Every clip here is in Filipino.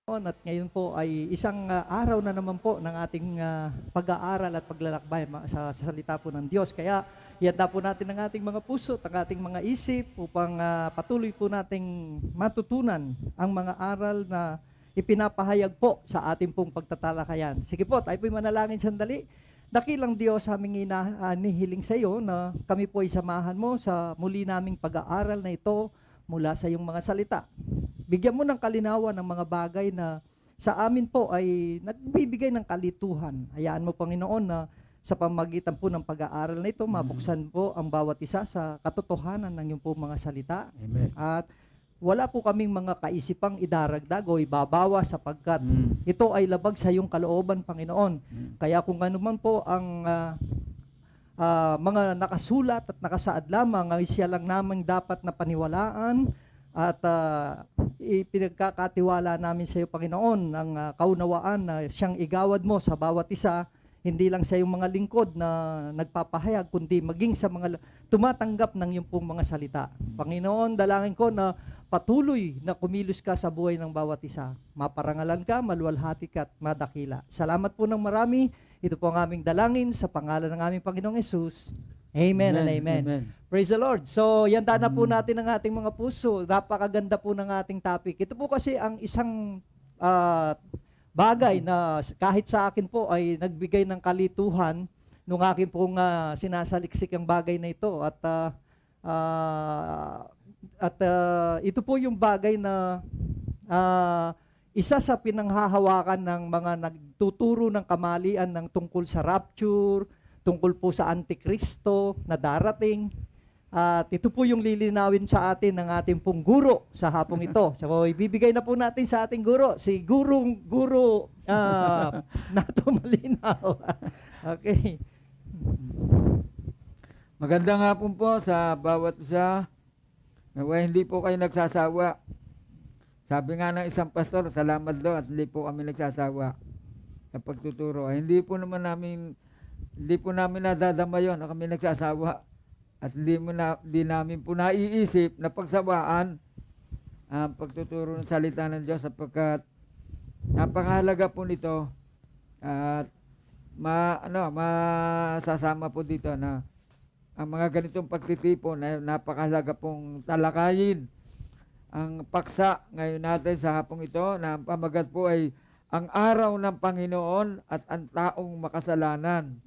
At ngayon po ay isang araw na naman po ng ating pag-aaral at paglalakbay sa salita po ng Diyos. Kaya ihanda po natin ang ating mga puso at ang ating mga isip upang patuloy po nating matutunan ang mga aral na ipinapahayag po sa ating pong pagtatalakayan. Sige po, tayo po'y manalangin sandali. Dakilang Diyos, aming inihiling sa iyo na kami po ay samahan mo sa muli naming pag-aaral na ito mula sa iyong mga salita. Bigyan mo ng kalinawan ng mga bagay na sa amin po ay nagbibigay ng kalituhan. Hayaan mo, Panginoon, na sa pamagitan po ng pag-aaral na ito, mabuksan po ang bawat isa sa katotohanan ng iyong po mga salita. Amen. At wala po kaming mga kaisipang idaragdag o ibabawa sapagkat ito ay labag sa iyong kalooban, Panginoon. Kaya kung ano man po ang mga nakasulat at nakasaad lamang, ay siya lang namang dapat na paniwalaan at ipinagkakatiwala namin sa iyo, Panginoon, ng kaunawaan na siyang igawad mo sa bawat isa, hindi lang sa iyong mga lingkod na nagpapahayag, kundi maging sa mga tumatanggap ng iyong pong mga salita. Panginoon, dalangin ko na patuloy na kumilos ka sa buhay ng bawat isa. Maparangalan ka, maluwalhati ka at madakila. Salamat po ng marami. Ito po ang aming dalangin sa pangalan ng aming Panginoong Hesus. Amen and amen. Praise the Lord. So, yanda na po natin ang ating mga puso. Napakaganda po ng ating topic. Ito po kasi ang isang bagay na kahit sa akin po ay nagbigay ng kalituhan nung akin pong sinasaliksik ang bagay na ito. At ito po yung bagay na isa sa pinanghahawakan ng mga nagtuturo ng kamalian ng tungkol sa rapture, tungkol po sa Antikristo na darating. At ito po yung lilinawin sa atin ng ating pong guro sa hapong ito. So, ibibigay na po natin sa ating guro, si Guro Nato Malinaw. Okay. Magandang hapon po sa bawat isa. Naway hindi po kayo nagsasawa. Sabi nga ng isang pastor, salamat daw at hindi po kami nagsasawa sa pagtuturo. Hindi po namin nadadama yun na kami nagsasawa at hindi namin po naiisip na pagsawaan ang pagtuturo ng salita ng Diyos sapagkat napakahalaga po nito at masasama po dito na ang mga ganitong pagtitipon na napakahalaga pong talakayin ang paksa ngayon natin sa hapong ito na ang pamagat po ay ang araw ng Panginoon at ang taong makasalanan.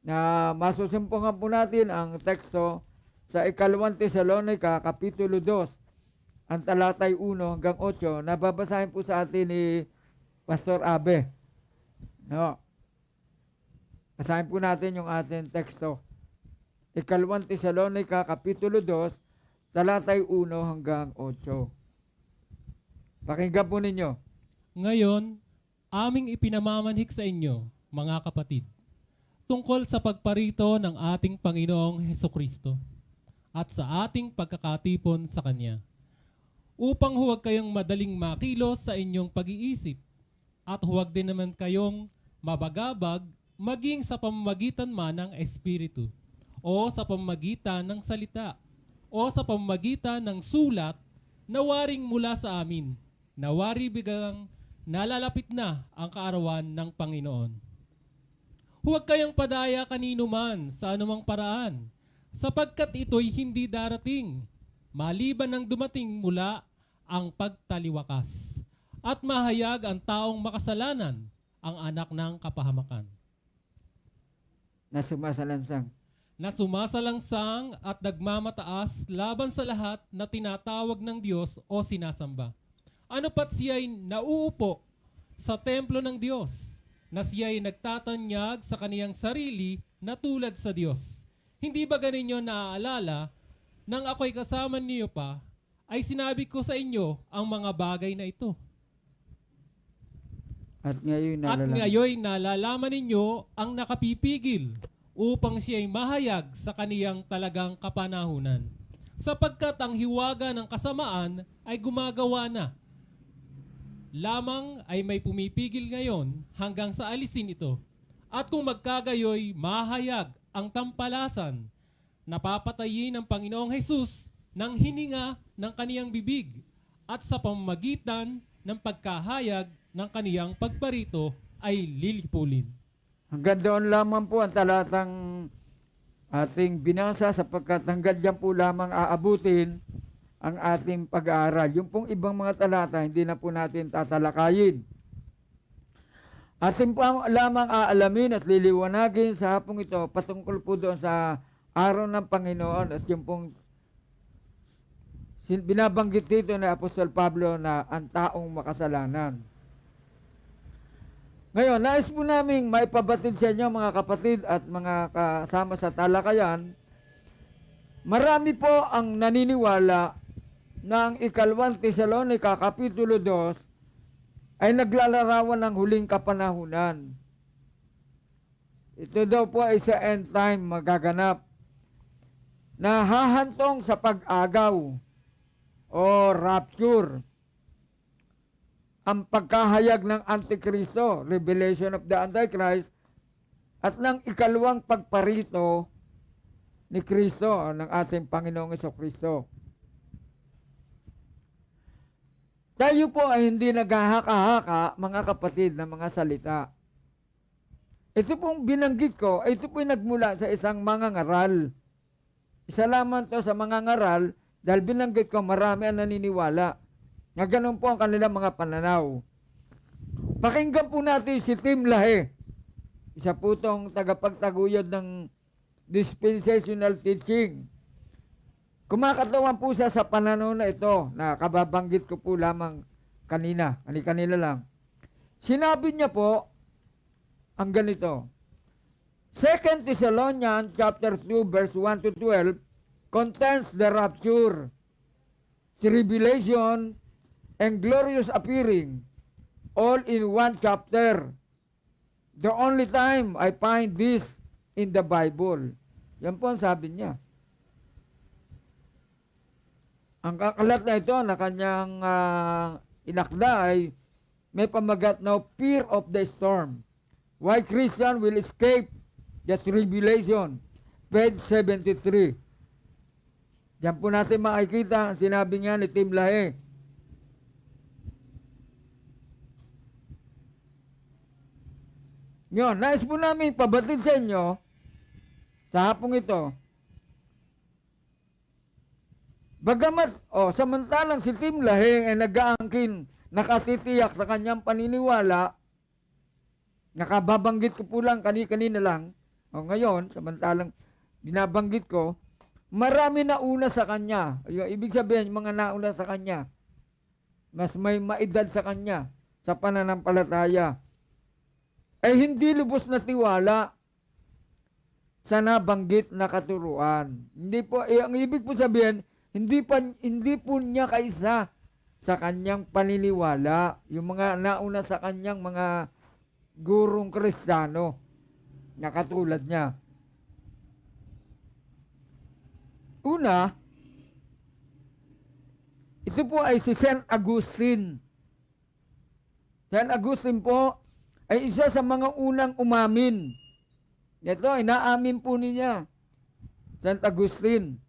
Na masusumpungan po natin ang teksto sa ikalawang Tesalonica, Kapitulo 2, ang talatay 1 hanggang 8, na babasahin po sa atin ni Pastor Abe. No. Basahin po natin yung ating teksto. Ikalawang Tesalonica, Kapitulo 2, talatay 1 hanggang 8. Pakinggan po ninyo. Ngayon, aming ipinamamanhik sa inyo, mga kapatid, tungkol sa pagparito ng ating Panginoong Hesukristo at sa ating pagkakatipon sa Kanya, upang huwag kayong madaling makilos sa inyong pag-iisip at huwag din naman kayong mabagabag maging sa pamamagitan man ng Espiritu o sa pamamagitan ng salita o sa pamamagitan ng sulat na waring mula sa amin, na wari bigang nalalapit na ang kaarawan ng Panginoon. Huwag kayong padaya kanino man sa anumang paraan, sapagkat ito'y hindi darating, maliban ng dumating mula ang pagtaliwakas, at mahayag ang taong makasalanan, ang anak ng kapahamakan. Na sumasalansang at nagmamataas laban sa lahat na tinatawag ng Diyos o sinasamba. Ano pat siya'y nauupo sa templo ng Diyos, na siya'y nagtatanyag sa kaniyang sarili na tulad sa Diyos. Hindi ba ganinyo naaalala, nang ako'y kasama niyo pa, ay sinabi ko sa inyo ang mga bagay na ito. At ngayon nalalaman ninyo ang nakapipigil upang siya'y mahayag sa kaniyang talagang kapanahunan. Sapagkat ang hiwaga ng kasamaan ay gumagawa na. Lamang ay may pumipigil ngayon hanggang sa alisin ito. At kung magkagayoy, mahayag ang tampalasan, napapatayin ng Panginoong Hesus ng hininga ng kaniyang bibig at sa pamamagitan ng pagkahayag ng kaniyang pagparito ay lilipulin. Hanggang doon lamang po ang talatang ating binasa sapagkat hanggang dyan po lamang aabutin ang ating pag-aaral. Yung pong ibang mga talata, hindi na po natin tatalakayin. Atin po lamang aalamin at liliwanagin sa hapong ito patungkol po doon sa araw ng Panginoon at yung pong binabanggit dito ni Apostol Pablo na ang taong makasalanan. Ngayon, nais po namin maipabatid sa inyo mga kapatid at mga kasama sa talakayan, marami po ang naniniwala na ang ikalawang Tesalonica Kapitulo 2 ay naglalarawan ng huling kapanahunan. Ito daw po ay sa end time magaganap na hahantong sa pag-agaw o rapture. Ang pagkahayag ng Antikristo, revelation of the Antichrist, at ng ikalawang pagparito ni Kristo, ng ating Panginoong Jesucristo. Tayo po ay hindi naghahaka-haka, mga kapatid, ng mga salita. Ito pong binanggit ko, ito po nagmula sa isang mangangaral. Isa lamang to sa mangangaral, dahil binanggit ko, marami ang naniniwala. Nga ganun po ang kanilang mga pananaw. Pakinggan po natin si Tim Lahe. Isa po itong tagapagtaguyod ng dispensational teaching. Kumakatawan po siya sa pananaw na ito na kababanggit ko po lamang kanina. Kanina lang. Sinabi niya po ang ganito. 2 Thessalonians chapter 2 verse 1 to 12 contains the rapture, tribulation, and glorious appearing, all in one chapter. The only time I find this in the Bible. Yan po ang sabi niya. Ang kakalat na ito na kanyang inakda ay may pamagat na fear of the storm. Why Christian will escape the tribulation. Page 73. Diyan po natin makikita ang sinabi niya ni Tim Lahe. Yun, nais po namin pabatid sa inyo sa hapong ito. Bagamat, samantalang si Tim Lahe ay nag-aangkin, nakatitiyak sa kanyang paniniwala, nakababanggit ko po lang, kanina lang, ngayon, samantalang binabanggit ko, marami na una sa kanya. Ibig sabihin, mga nauna sa kanya, mas may maedad sa kanya, sa pananampalataya, ay hindi lubos na tiwala sa nabanggit na katuruan. Hindi po, ang ibig po sabihin, hindi po niya kaisa sa kanyang paniniwala, yung mga nauna sa kanyang mga gurong Kristiyano na katulad niya. Una, ito po ay si St. Augustine. St. Augustine po ay isa sa mga unang umamin. Ito, inaamin po niya, St. Augustine,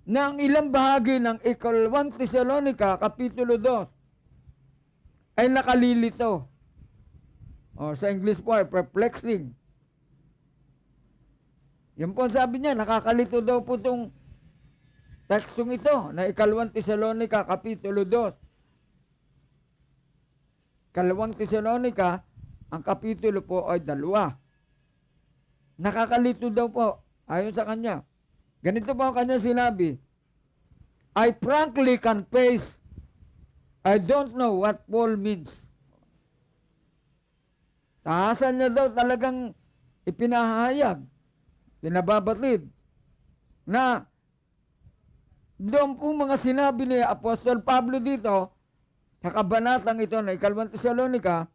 na ang ilang bahagi ng ikalawang Tesalonica, Kapitulo 2, ay nakalilito. Sa English po ay perplexing. Yan po ang sabi niya, nakakalito daw po itong tekstong ito, na ikalawang Tesalonica, Kapitulo 2. Ikalawang Tesalonica, ang kapitulo po ay 2. Nakakalito daw po, ayon sa kanya. Ganito po ang kanya sinabi, I frankly confess, I don't know what Paul means. Tahasan niya daw talagang ipinahayag, pinababatid, na doon po mga sinabi ni Apostol Pablo dito, sa kabanatang ito na ikalawang Tesalonica,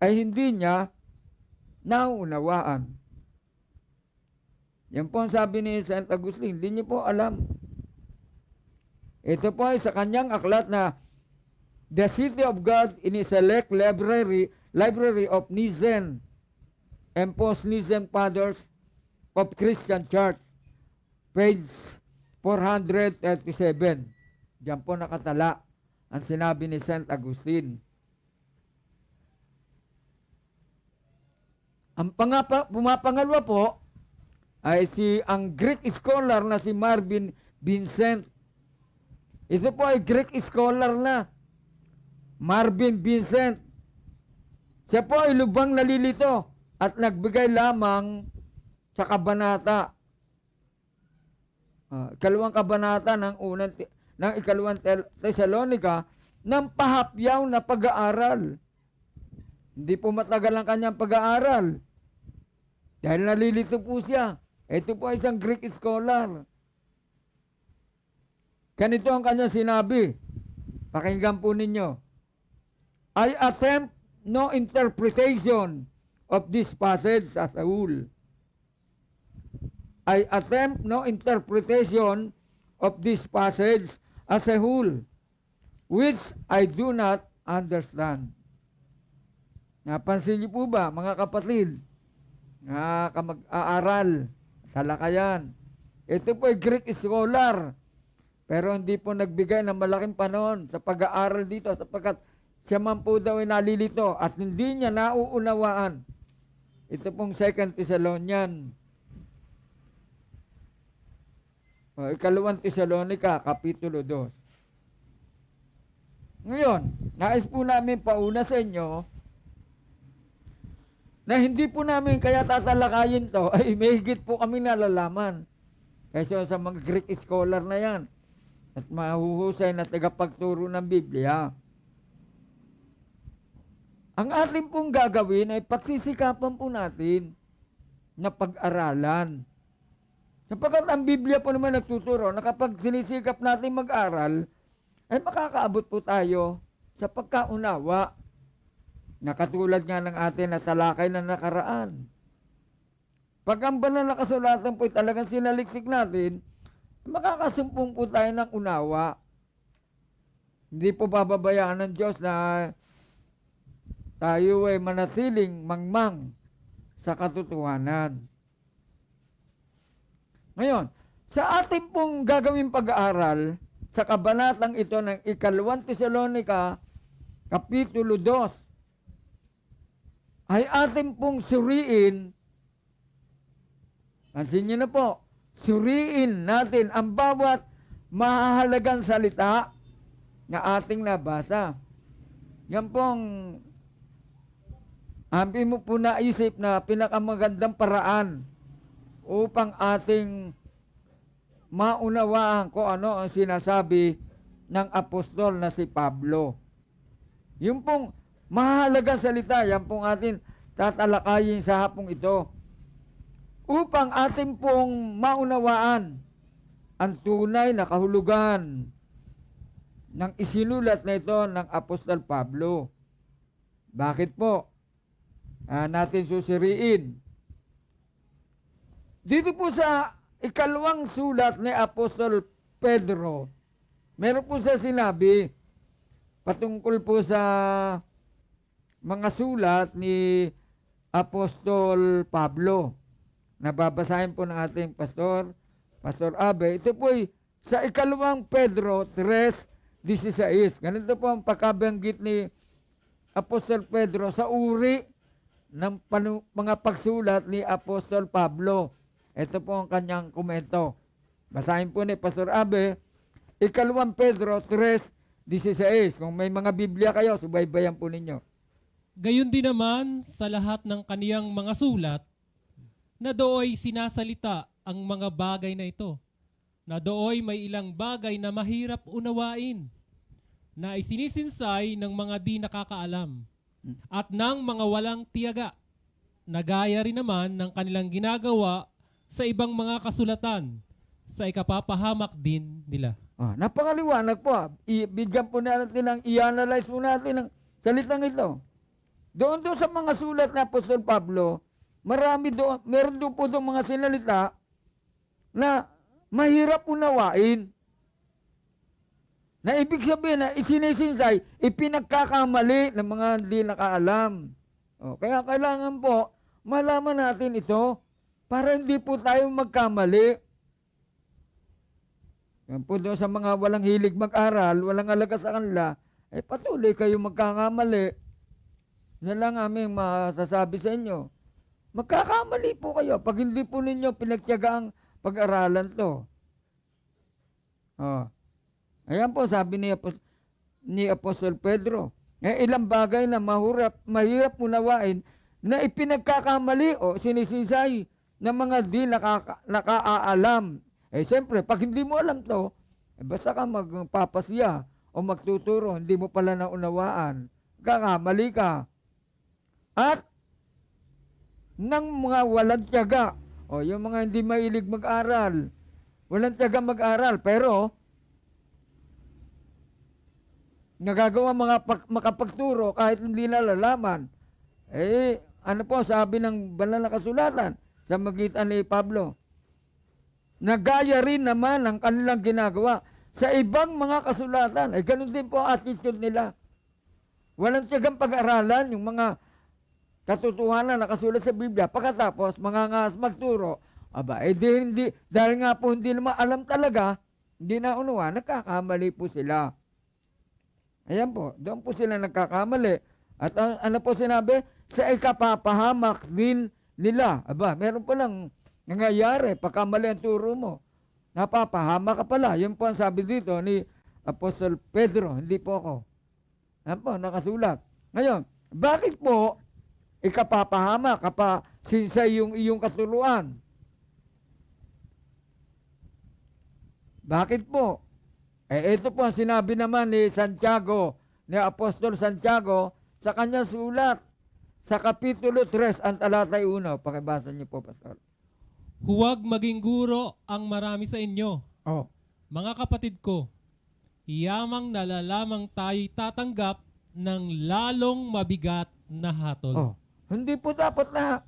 ay hindi niya nauunawaan. Yan po ang sabi ni St. Augustine, hindi niyo po alam. Ito po ay sa kanyang aklat na The City of God in his Select Library of Nicene and Post-Nicene Fathers of Christian Church, page 437. Diyan po nakatala ang sinabi ni Saint Agustin. Ang pumapangalawa po ay ang Greek scholar na si Marvin Vincent. Ito po ay Greek scholar na. Marvin Vincent. Siya po ay lubhang nalilito at nagbigay lamang sa kabanata. Ikalawang kabanata ng ikalawang Tesalonica ng pahapyaw na pag-aaral. Hindi po matagal ang kanyang pag-aaral. Dahil nalilito po siya. Ito po ay isang Greek scholar. Ganito ang kanyang sinabi. Pakinggan po ninyo. I attempt no interpretation of this passage as a whole. I attempt no interpretation of this passage as a whole, which I do not understand. Napansin niyo po ba, mga kapatid, na kamag-aaral sa lakayan? Ito po ay Greek scholar, pero hindi po nagbigay ng malaking panahon sa pag-aaral dito sapagkat siya man po daw ay nalilito at hindi niya nauunawaan. Ito pong 2 Thessalonian. Ikalawang Thessalonica, Kapitulo 2. Ngayon, nais po namin pauna sa inyo na hindi po namin kaya tatalakayin to ay may higit po kami nalalaman. Kaysa sa mga Greek scholar na yan at mahuhusay na tagapagturo ng Biblia. Ang ating pong gagawin ay pagsisikapan po natin na pag-aralan. Sapagkat ang Biblia po naman nagtuturo na kapag sinisikap natin mag-aral, ay makakaabot po tayo sa pagkaunawa na katulad nga ng atin na talakay na nakaraan. Pag ang banal na kasulatan po ay talagang sinaliksik natin, makakasumpong po tayo ng unawa. Hindi po bababayaan ng Diyos na tayo ay manatiling mangmang sa katotohanan. Ngayon, sa ating pong gagawin pag-aaral, sa kabanatang ito ng ikalawang Tesalonica, Kapitulo 2, ay ating pong suriin, pansin niyo na po, suriin natin ang bawat mahahalagang salita na ating nabasa. Yan pong ampi mo po naisip na pinakamagandang paraan upang ating maunawaan kung ano ang sinasabi ng apostol na si Pablo. Yung pong mahalagang salita, yan pong atin tatalakayin sa hapong ito upang atin pong maunawaan ang tunay na kahulugan ng isinulat na ito ng apostol Pablo. Bakit po? Natin susiriin. Dito po sa ikalawang sulat ni Apostol Pedro, meron po siya sinabi patungkol po sa mga sulat ni Apostol Pablo. Nababasahin po ng ating Pastor Abe. Ito po ay sa ikalawang Pedro 3:16. Ganito po ang pagkabanggit ni Apostol Pedro sa uri ng mga pagsulat ni Apostol Pablo. Ito po ang kanyang komento. Basahin po ni Pastor Abe, ikalawang Pedro 3:16. Kung may mga Biblia kayo, subaybayan po ninyo. Gayon din naman sa lahat ng kaniyang mga sulat, na dooy sinasalita ang mga bagay na ito, na dooy may ilang bagay na mahirap unawain, na isinisinsay ng mga di nakakaalam, at ng mga walang tiyaga, na gaya rin naman ng kanilang ginagawa sa ibang mga kasulatan, sa ikapapahamak din nila. Napakaliwanag po. Ibigyan po natin ng i-analyze po natin ang salitang ito. Doon sa mga sulat na Apostol Pablo, meron doon po doon mga sinalita na mahirap unawain. Na ibig sabihin na isinisinsay, ipinagkakamali ng mga hindi nakaalam. Kaya kailangan po, malaman natin ito para hindi po tayo magkamali. Yan po doon sa mga walang hilig mag-aral, walang alaga sa kanila, patuloy kayo magkakamali. Yan lang aming masasabi sa inyo. Magkakamali po kayo pag hindi po ninyo pinagtiyagaan pag-aralan to. Oh. Ayan po, sabi ni Apostol Pedro, ilang bagay na mahirap unawain na ipinagkakamali o sinisisay ng mga di nakaalam. Siyempre, pag hindi mo alam to, basta ka magpapasya o magtuturo, hindi mo pala naunawaan, kakamali ka. At ng mga walang tiyaga, o yung mga hindi mailig mag-aral, walang tiyaga mag-aral, pero nagagawa makapagturo kahit hindi nalalaman. Ano po sabi ng banal na kasulatan sa magitan ni Pablo? Nagaya rin naman ang kanilang ginagawa sa ibang mga kasulatan. Ganun din po ang attitude nila. Walang tiyagang pag-aralan yung mga katotohanan na nakasulat sa Biblia. Pagkatapos, mangangas magturo. Hindi, dahil nga po hindi naman alam talaga, hindi na unawa, nagkakamali po sila. Ayan po, doon po sila nagkakamali. At ano po sinabi? Sa ikapapahamak din nila. Meron po lang nangyayari, pagkamali ang turo mo. Napapahama ka pala. Yun po ang sabi dito ni Apostol Pedro, hindi po ako. Ayan po, nakasulat. Ngayon, bakit po ikapapahama kapag sinsay yung iyong katuruan? Bakit po? Ito po ang sinabi naman ni Santiago, ni Apostol Santiago, sa kanyang sulat, sa Kapitulo 3, ang talatay 1. Pakibasa niyo po, Pastor. Huwag maging guro ang marami sa inyo. Oh. Mga kapatid ko, yamang nalalamang tayo'y tatanggap ng lalong mabigat na hatol. Oh. Hindi po dapat na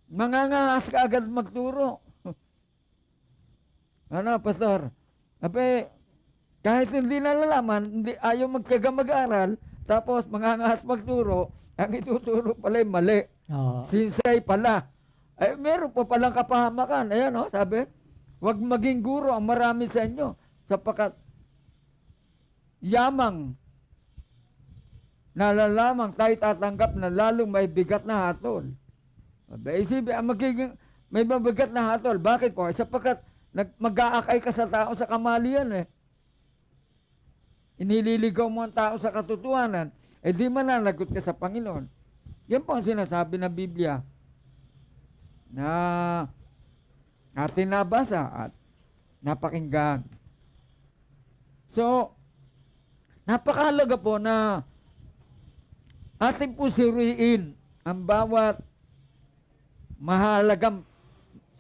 mangangahas ka agad magturo. Ano, Pastor? Kahit hindi nalalaman, ayaw magtiyaga mag-aral, tapos mangangahas magturo, ang ituturo pala ay mali. Sinsay pala. Meron po palang kapahamakan. Ayan, sabi, huwag maging guro ang marami sa inyo, sapagkat yamang nalalamang tayo tatanggap na lalong may bigat na hatol. Isipin, may mabigat na hatol. Bakit po? Sapagkat mag-aakay ka sa tao sa kamalian. Inililigaw mo ang tao sa katotohanan, di mananagot ka sa Panginoon. Yan po ang sinasabi ng Biblia na atin nabasa at napakinggan. So, napakahalaga po na atin po suriin ang bawat mahalagang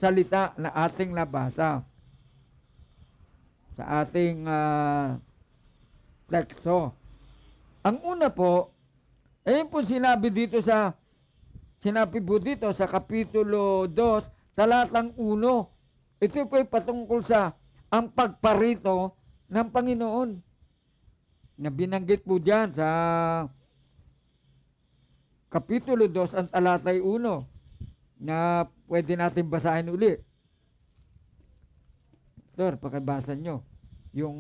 salita na ating nabasa sa ating teksto. Ang una po, po sinabi po dito sa Kapitulo 2, talatang 1. Ito po ay patungkol sa ang pagparito ng Panginoon. Na binanggit po dyan sa Kapitulo 2, ang talatay 1, na pwede natin basahin uli. Sir, pakibasa nyo. Yung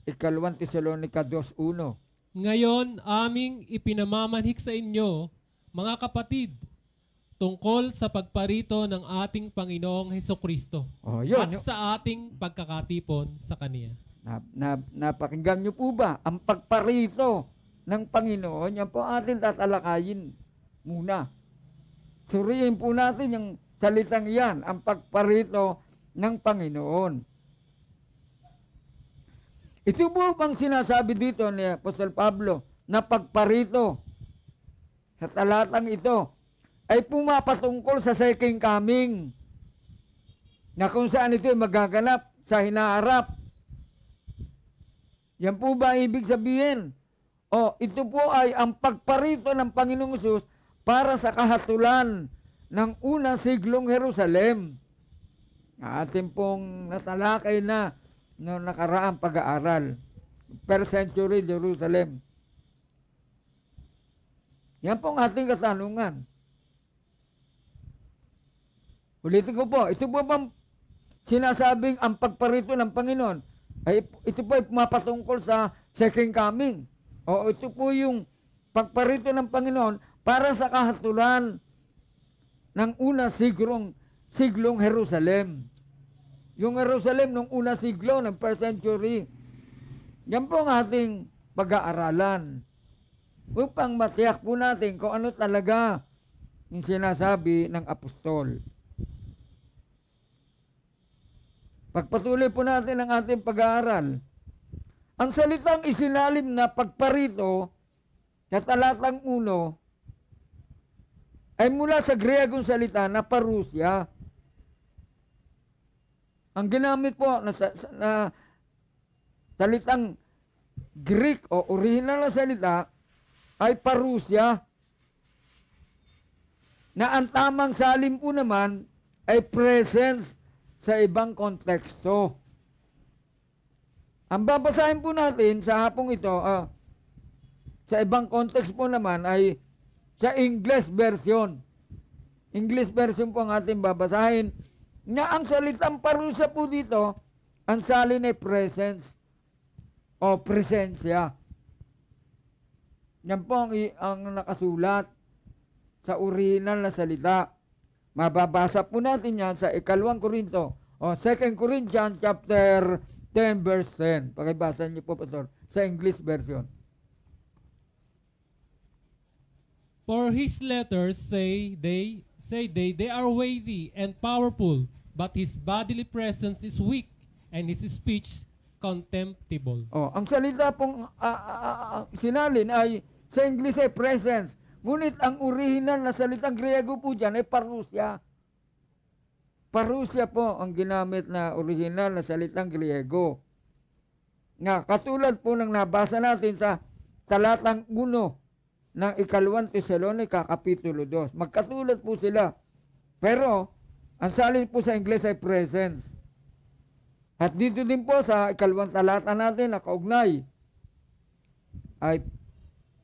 Ikalawang Tesalonica 2:1. Ngayon, aming ipinamamanhik sa inyo, mga kapatid, tungkol sa pagparito ng ating Panginoong Hesukristo at sa ating pagkakatipon sa Kaniya. Napakinggan nyo po ba? Ang pagparito ng Panginoon, yan po atin tatalakayin muna. Suriin po natin yung salitang yan, ang pagparito ng Panginoon. Ito po bang sinasabi dito ni Apostol Pablo na pagparito sa talatang ito ay pumapatungkol sa second coming na kung saan ito magaganap sa hinaharap. Yan po ba ibig sabihin? Ito po ay ang pagparito ng Panginoong Hesus para sa kahatulan ng unang siglong Jerusalem. Atin pong natalakay na noong nakaraang pag-aaral. Per century Jerusalem. Yan po ang ating katanungan. Ulitin ko po, ito po bang sinasabing ang pagparito ng Panginoon, ay ito po ay pumapatungkol sa second coming. O ito po yung pagparito ng Panginoon para sa kahatulan ng unang siglong Jerusalem. Yung Jerusalem ng unang siglo, ng first century. Yan po ang ating pag-aaralan. Upang matiyak po natin kung ano talaga yung sinasabi ng apostol. Pagpatuloy po natin ang ating pag-aaral. Ang salitang isinalim na pagparito sa talatang 1 ay mula sa Griegong salita na parusya. Ang ginamit po na salitang Greek o original na salita ay parusya, na ang tamang salim po naman ay presence sa ibang konteksto. Ang babasahin po natin sa hapong ito, sa ibang context po naman ay sa English version. English version po ang ating babasahin, na ang salitang parusa po dito, ang salin ay presence o presensya. Yan po ang nakasulat sa original na salita. Mababasa po natin yan sa 2 Korinto o 2 Corinthians chapter 10 verse 10. Pakibasa niyo po, Pastor, sa English version. For his letters say they are weighty and powerful, but his bodily presence is weak and his speech contemptible. Ang salita pong sinalin ay sa English ay presence. Ngunit ang original na salitang Griego po dyan ay parusya. Parusya po ang ginamit na original na salitang Griego. Nga, katulad po ng nabasa natin sa talatang 1 ng 2 Tesalonica Kapitulo 2. Magkatulad po sila. Pero, ang salin po sa English ay presence. At dito din po sa 2 talata natin na kaugnay ay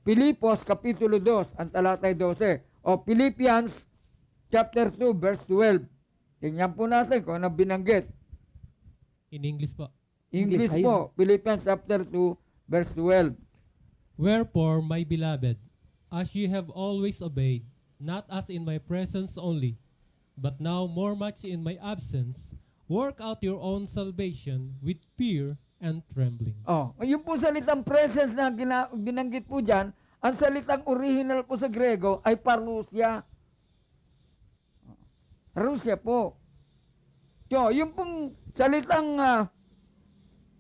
Pilipos Kapitulo 2, ang talata ay 12. O Philippians chapter 2 verse 12. Tingnan po natin kung ano binanggit. In English po. English English, po, Philippians chapter 2 verse 12. Wherefore, my beloved, as ye have always obeyed, not as in my presence only, but now more much in my absence, work out your own salvation with fear and trembling. Yung po salitang presence na binanggit po dyan, ang salitang original po sa Grego ay parusya. Parusya po. So, yung pong salitang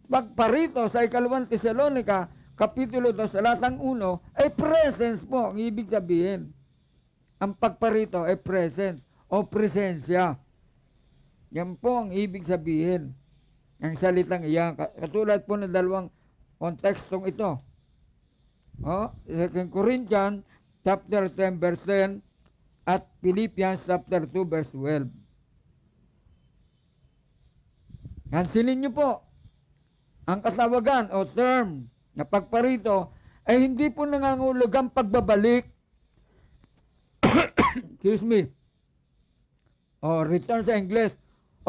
pagparito sa 2 Tesalonica, Kapitulo 2, talatang 1, ay presence po, ang ibig sabihin. Ang pagparito ay presence o presensya. Yan po ang ibig sabihin ng salitang iyan. Katulad po ng dalawang kontekstong ito. 2 Corinthians chapter 10 verse 10 at Philippians chapter 2 verse 12. Kansinin niyo po, ang katawagan o term na pagparito ay hindi po nangangahulugang pagbabalik. Excuse me. O return sa English.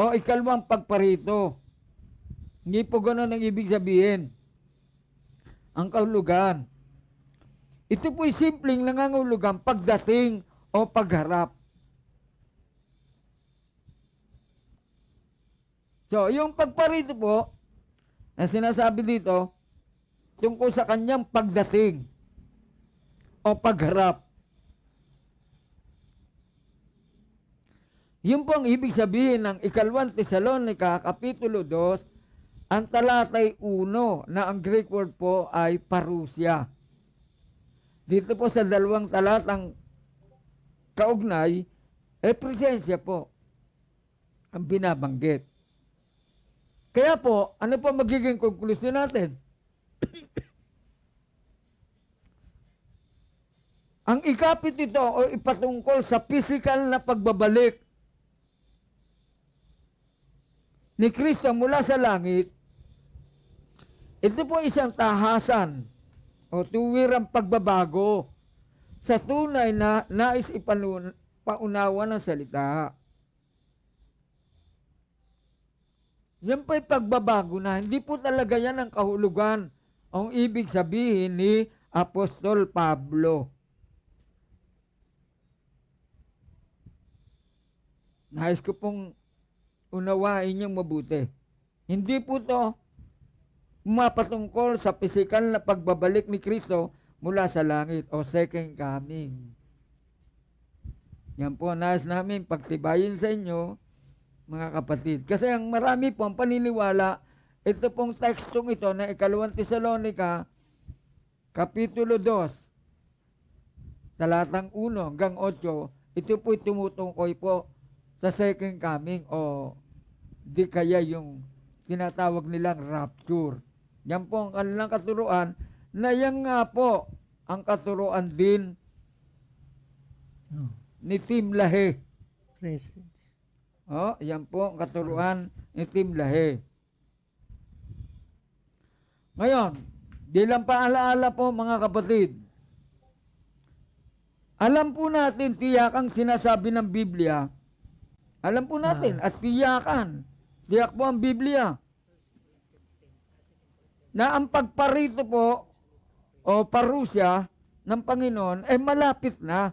O ikalawang pagparito. Hindi po gano'n ang ibig sabihin. Ang kahulugan. Ito po'y simpleng nangangahulugang pagdating o pagharap. So, yung pagparito po, na sinasabi dito, tungkol sa kanyang pagdating o pagharap. Yun po ang ibig sabihin ng 2 Tesalonica Kapitulo 2, ang talatay 1 na ang Greek word po ay parusya. Dito po sa dalawang talatang kaugnay, presensya po ang binabanggit. Kaya po, ano po magiging konklusyon natin? Ang ikapit ito o ipatungkol sa physical na pagbabalik ni Kristo mula sa langit. Ito po isang tahasan o tuwirang pagbabago sa tunay na nais paunawa ng salita. Yan po'y pagbabago na. Hindi po talaga yan ang kahulugan. Ang ibig sabihin ni Apostol Pablo. Nais ko pong unawain niyang mabuti. Hindi po to mapatungkol sa pisikal na pagbabalik ni Kristo mula sa langit o second coming. Yan po ang nais namin pagtibayin sa inyo, mga kapatid. Kasi ang marami po ang paniniwala, ito pong tekstong ito na 2 Tesalonica, Kapitulo 2, talatang 1 hanggang 8, ito po'y tumutukoy po sa second coming o di kaya yung tinatawag nilang rapture. Yan po ang kanilang katuruan na yan nga po ang katuruan din ni Tim LaHaye. Presence. Yan po ang katuruan ni Tim LaHaye. Ngayon, bilang paalaala po mga kapatid, alam po natin tiyakang sinasabi ng Biblia, alam po natin at tiyak po ang Biblia, na ang pagparito po o parusya ng Panginoon ay malapit na.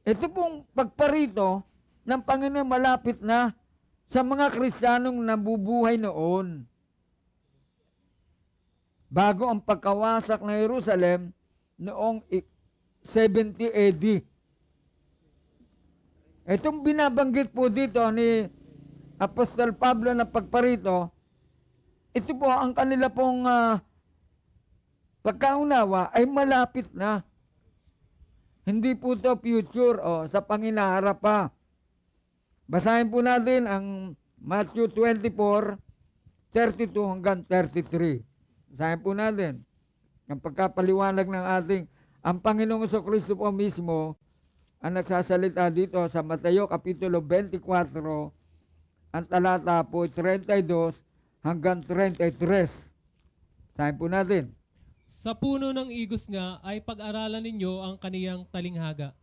Ito pong pagparito ng Panginoon malapit na sa mga Kristiyanong nabubuhay noon. Bago ang pagkawasak ng Jerusalem noong 70 AD. Itong binabanggit po dito ni Apostol Pablo na pagparito, ito po ang kanila pong pagkaunawa ay malapit na. Hindi po ito future o sa panginaharap pa. Basahin po natin ang Matthew 24, 32 hanggang 33. Basahin po natin ang pagkapaliwanag ng ang Panginoong Jesucristo po mismo ang nagsasalita dito sa Mateo Kapitulo 24, ang talata po 32 hanggang 33. Basahin po natin. Sa puno ng igos nga ay pag-aralan ninyo ang kaniyang talinghaga.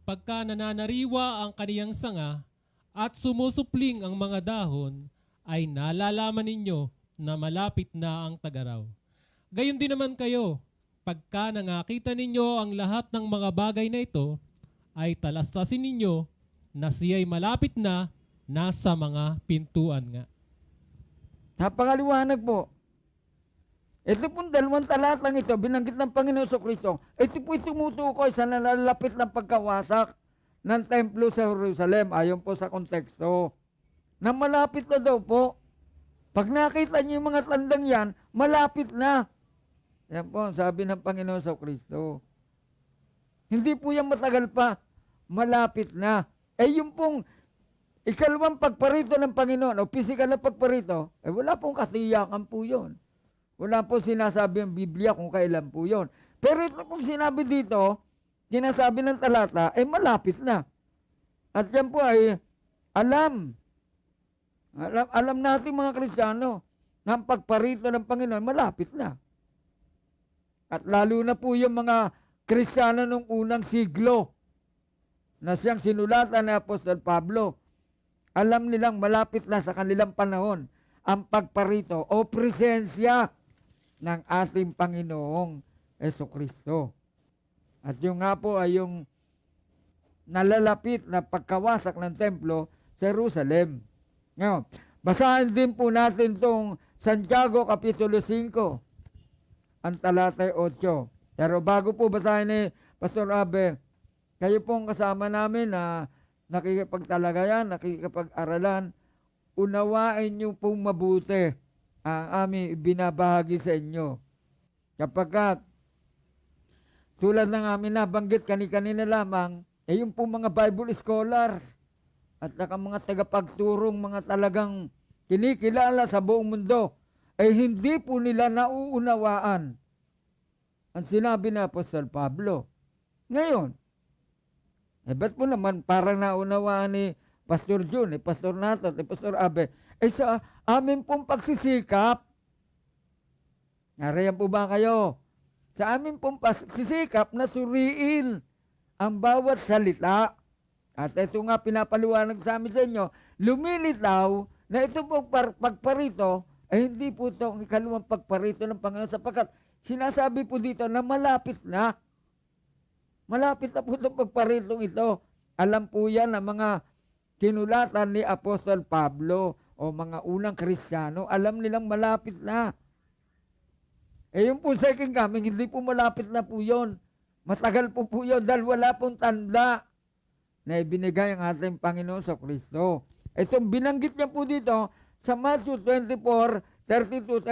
Pagka nananariwa ang kaniyang sanga at sumusupling ang mga dahon, ay nalalaman ninyo na malapit na ang tagaraw. Gayon din naman kayo, pagka nangakita ninyo ang lahat ng mga bagay na ito, ay talastasin ninyo na siya'y malapit na nasa mga pintuan nga. Napakaliwanag po. Ito pong dalawang talatang ito, binanggit ng Panginoon Jesucristo, ito po'y tumutukoy sa nalalapit ng pagkawasak ng templo sa Jerusalem, ayon po sa konteksto. Na malapit na daw po. Pag nakita niyo yung mga tandang yan, malapit na. Yan po ang sabi ng Panginoon Jesucristo. Hindi po yan matagal pa, malapit na. Yung pong ikalawang pagparito ng Panginoon, o physical na pagparito, wala pong katiyakan po yun. Wala po sinasabi ang Biblia kung kailan po yon. Pero ito pong sinabi dito, sinasabi ng talata, malapit na. At yan po ay alam natin mga Kristiyano, na ang pagparito ng Panginoon, malapit na. At lalo na po yung mga Kristiyano nung unang siglo, na siyang sinulatan ni Apostol Pablo, alam nilang malapit na sa kanilang panahon, ang pagparito o presensya ng ating Panginoong Jesucristo. At yung nga po ay yung nalalapit na pagkawasak ng templo sa Jerusalem. Ngayon, basahin din po natin itong Santiago Kapitulo 5, ang talata 8. Pero bago po basahin ni Pastor Abe, kayo pong kasama namin na nakikipagtalagayan, nakikipag-aralan, unawain niyo pong mabuti ang aming binabahagi sa inyo. Kapag tulad ng amin nabanggit kanina lamang, yung pong mga Bible scholars at mga tagapagturong mga talagang kinikilala sa buong mundo, hindi po nila nauunawaan ang sinabi ni Apostol Pablo. Ngayon, ba't po naman parang naunawaan ni Pastor Jun, ni Pastor Nato, ni Pastor Abe, sa amin pong pagsisikap, nariyan po ba kayo? Sa amin pong pagsisikap na suriin ang bawat salita At ito nga pinapaliwanag sa amin sa inyo, lumilitaw na ito po pagparito ay hindi po ito ang ikalawang pagparito ng Panginoon sapagkat sinasabi po dito na malapit na. Malapit na po itong pagparitong ito. Alam po yan ng mga kinulatan ni Apostol Pablo o mga unang Kristiyano. Alam nilang malapit na. Eh yung po second coming, hindi po malapit na po yun. Matagal po yun dahil wala pong tanda na ibinigay ang ating Panginoon sa Kristo. Itong binanggit niya po dito sa Matthew 24, 32,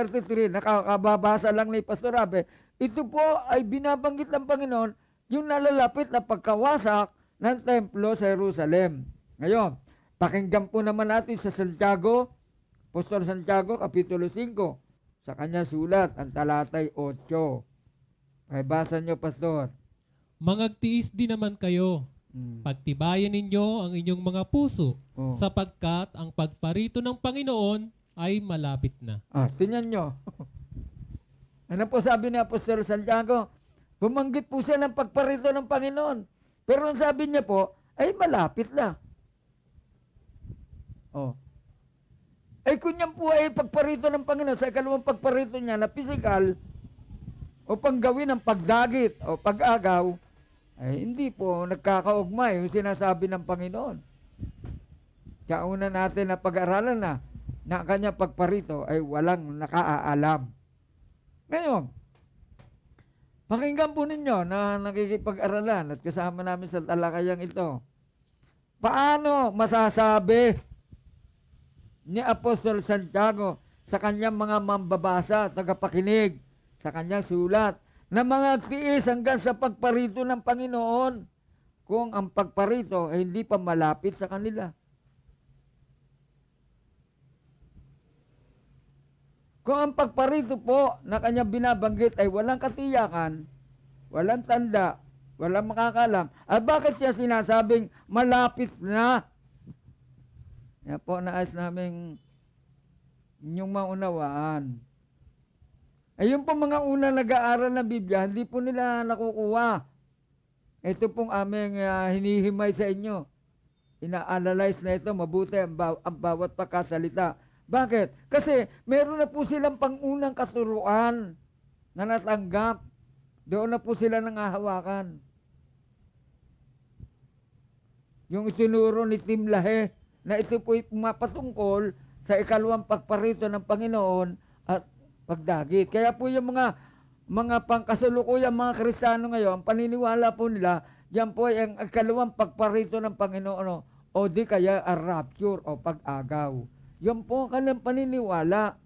33, nakakababasa lang ni Pastor Abe, ito po ay binabanggit ng Panginoon yung nalalapit na pagkawasak ng templo sa Jerusalem. Ngayon, pakinggan po naman natin sa Santiago, Apostol Santiago, Kapitulo 5, sa kanya sulat, ang talatay 8. Pakibasa nyo, Pastor. Mangagtiis din naman kayo. Pagtibayan ninyo ang inyong mga puso sapagkat ang pagparito ng Panginoon ay malapit na. Tingnan nyo. Ano po sabi ni Apostol Santiago? Bumanggit po siya ng pagparito ng Panginoon. Pero ang sabi niya po, ay malapit na. Ay kung yan po ay pagparito ng Panginoon, sa ikalawang pagparito niya na physical, o panggawin ng pagdagit o pag-agaw, ay hindi po nagkakaugma yung sinasabi ng Panginoon. Kaya una natin na pag-aralan na ang kanyang pagparito ay walang nakaalam. Ngayon, pakinggan po ninyo na nakikipag-aralan at kasama namin sa talakayang ito. Paano masasabi ni Apostol Santiago sa kanyang mga mambabasa, tagapakinig, sa kanyang sulat, na mga tiis hanggang sa pagparito ng Panginoon kung ang pagparito ay hindi pa malapit sa kanila? Kung ang pagparito po na kanyang binabanggit ay walang katiyakan, walang tanda, walang makakalam, bakit siya sinasabing malapit na? Yan po naayos namin inyong maunawaan. Ayun po mga una nag-aaral ng Biblia, hindi po nila nakukuha. Ito pong aming hinihimay sa inyo. Ina-analyze na ito mabuti ang bawat pagkasalita. Bakit? Kasi meron na po silang pangunang katuruan na natanggap. Doon na po sila nangahawakan. Yung itinuro ni Tim LaHaye na ito po ay pumapatungkol sa ikalawang pagparito ng Panginoon at pagdagit. Kaya po yung mga pangkasalukuyang mga Kristiyano ngayon, paniniwala po nila, yan po ay ang ikalawang pagparito ng Panginoon o di kaya a rapture o pag-agaw. Yan po ang kanilang paniniwala.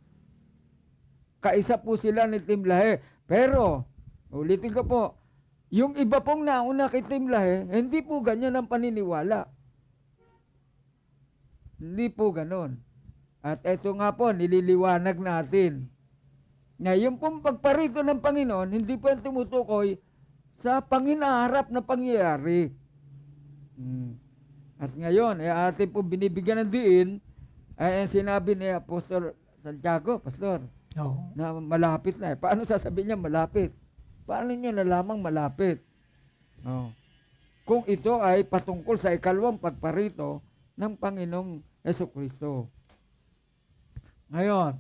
Kaisa po sila ni Tim LaHaye. Pero, ulitin ko po, yung iba pong nauna kay Tim LaHaye, hindi po ganyan ang paniniwala. Hindi po ganon. At ito nga po, nililiwanag natin. Ngayon pong pagparito ng Panginoon, hindi po yung tumutukoy sa panginaharap na pangyayari. At ngayon, atin po binibigyan ng diin, ay sinabi ni Apostol Santiago, Pastor, na malapit na. Paano sasabihin niya malapit? Paano niyo nalamang malapit? Kung ito ay patungkol sa ikalawang pagparito ng Panginoong Jesucristo. Ngayon,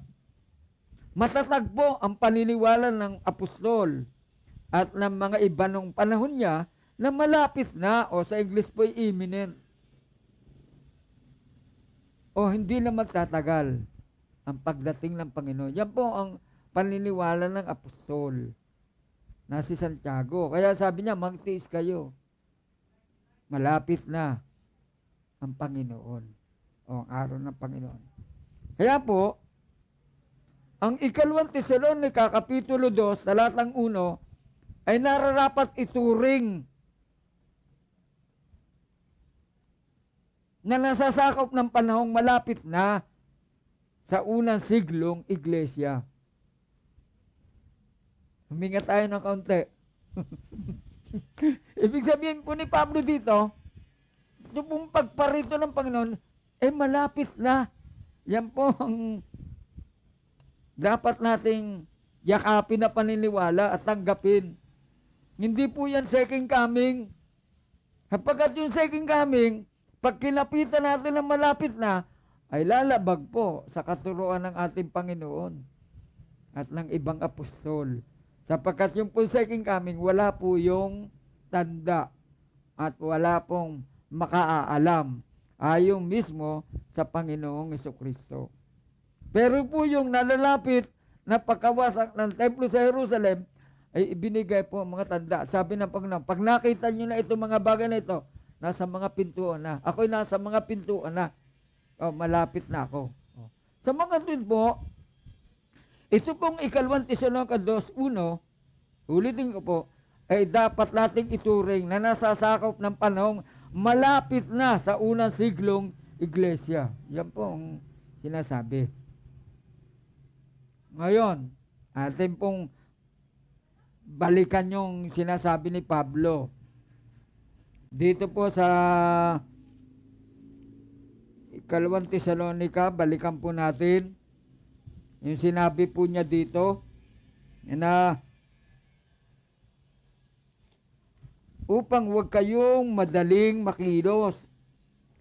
matatag po ang paniniwala ng apostol at ng mga iba nung panahon niya na malapit na o sa English po ay imminent. O hindi na magtatagal ang pagdating ng Panginoon. Yan po ang paniniwala ng apostol na si Santiago. Kaya sabi niya, magtiis kayo. Malapit na ang Panginoon o ang araw ng Panginoon. Kaya po, ang ikalawang Tesalonica, Kapitulo 2, talatang 1, ay nararapat ituring na nasasakop ng panahong malapit na sa unang siglong iglesia. Huminga tayo ng kaunti. Ibig sabihin po ni Pablo dito, ito pong pagparito ng Panginoon, malapit na. Yan po ang dapat nating yakapin na paniniwala at tanggapin. Hindi po yan second coming. Kapagkat yung second coming, pag kinapitan natin na malapit na, ay lalabag po sa katuruan ng ating Panginoon at ng ibang apostol. Sapagkat yung po second coming, wala po yung tanda at wala pong makaaalam. Ayon mismo sa Panginoong Jesucristo. Pero po yung nalalapit na pagkawasak ng templo sa Jerusalem, ay ibinigay po ang mga tanda. Sabi ng Panginoon, pag nakita nyo na itong mga bagay na ito, nasa mga pintuan na. Ako'y nasa mga pintuan na. O, malapit na ako. O. Sa mga dun po, ito pong ikalawang Tesalonica 2:1, ulitin ko po, ay dapat nating ituring na nasasakop ng panahong malapit na sa unang siglong iglesia. Yan po ang sinasabi. Ngayon, atin pong balikan yung sinasabi ni Pablo. Dito po sa ikalawang Tesalonica, balikan po natin yung sinabi po niya dito na upang huwag kayong madaling makilos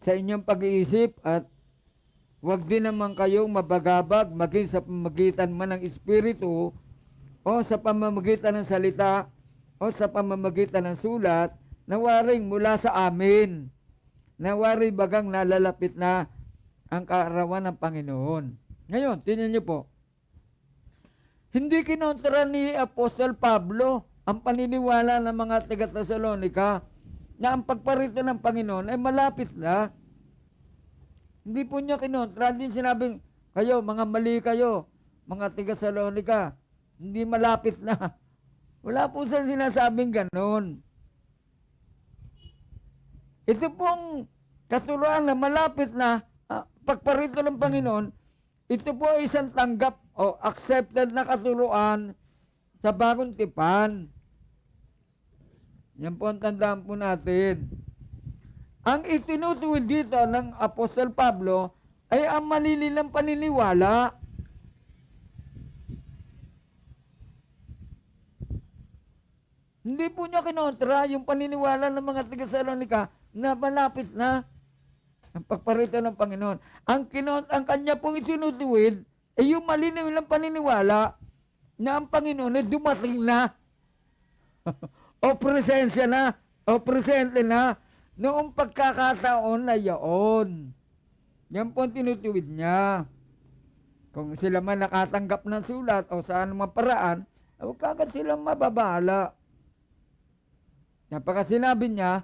sa inyong pag-iisip at huwag din naman kayong mabagabag maging sa pamamagitan man ng Espiritu o sa pamamagitan ng salita o sa pamamagitan ng sulat na waring mula sa amin, na waring bagang nalalapit na ang kaarawan ng Panginoon. Ngayon, tingnan niyo po, hindi kinontra ni Apostol Pablo ang paniniwala ng mga taga-Tesalonica na ang pagparito ng Panginoon ay malapit na. Hindi po niya kinontra, hindi sinabing, kayo, mga mali kayo, mga taga-Tesalonica, hindi malapit na. Wala po siyang sinasabing ganon. Ito pong katuruan na malapit na pagparito ng Panginoon, ito po ay isang tanggap o accepted na katuruan sa bagong tipan. Yan po ang tandaan po natin. Ang itinutuwid dito ng Apostol Pablo ay ang malililang paniniwala. Hindi po niya kinontra yung paniniwala ng mga taga-Tesalonica na malapit na ang pagparito ng Panginoon. Ang kanya pong itinutuwid ay yung malililang paniniwala na ang Panginoon ay dumating na o presensya na o presente na noong pagkakataon na yaon. Yan po ang tinutuwid niya. Kung sila man nakatanggap ng sulat o sa anumang paraan, huwag kagad silang mababala. Napaka sinabi niya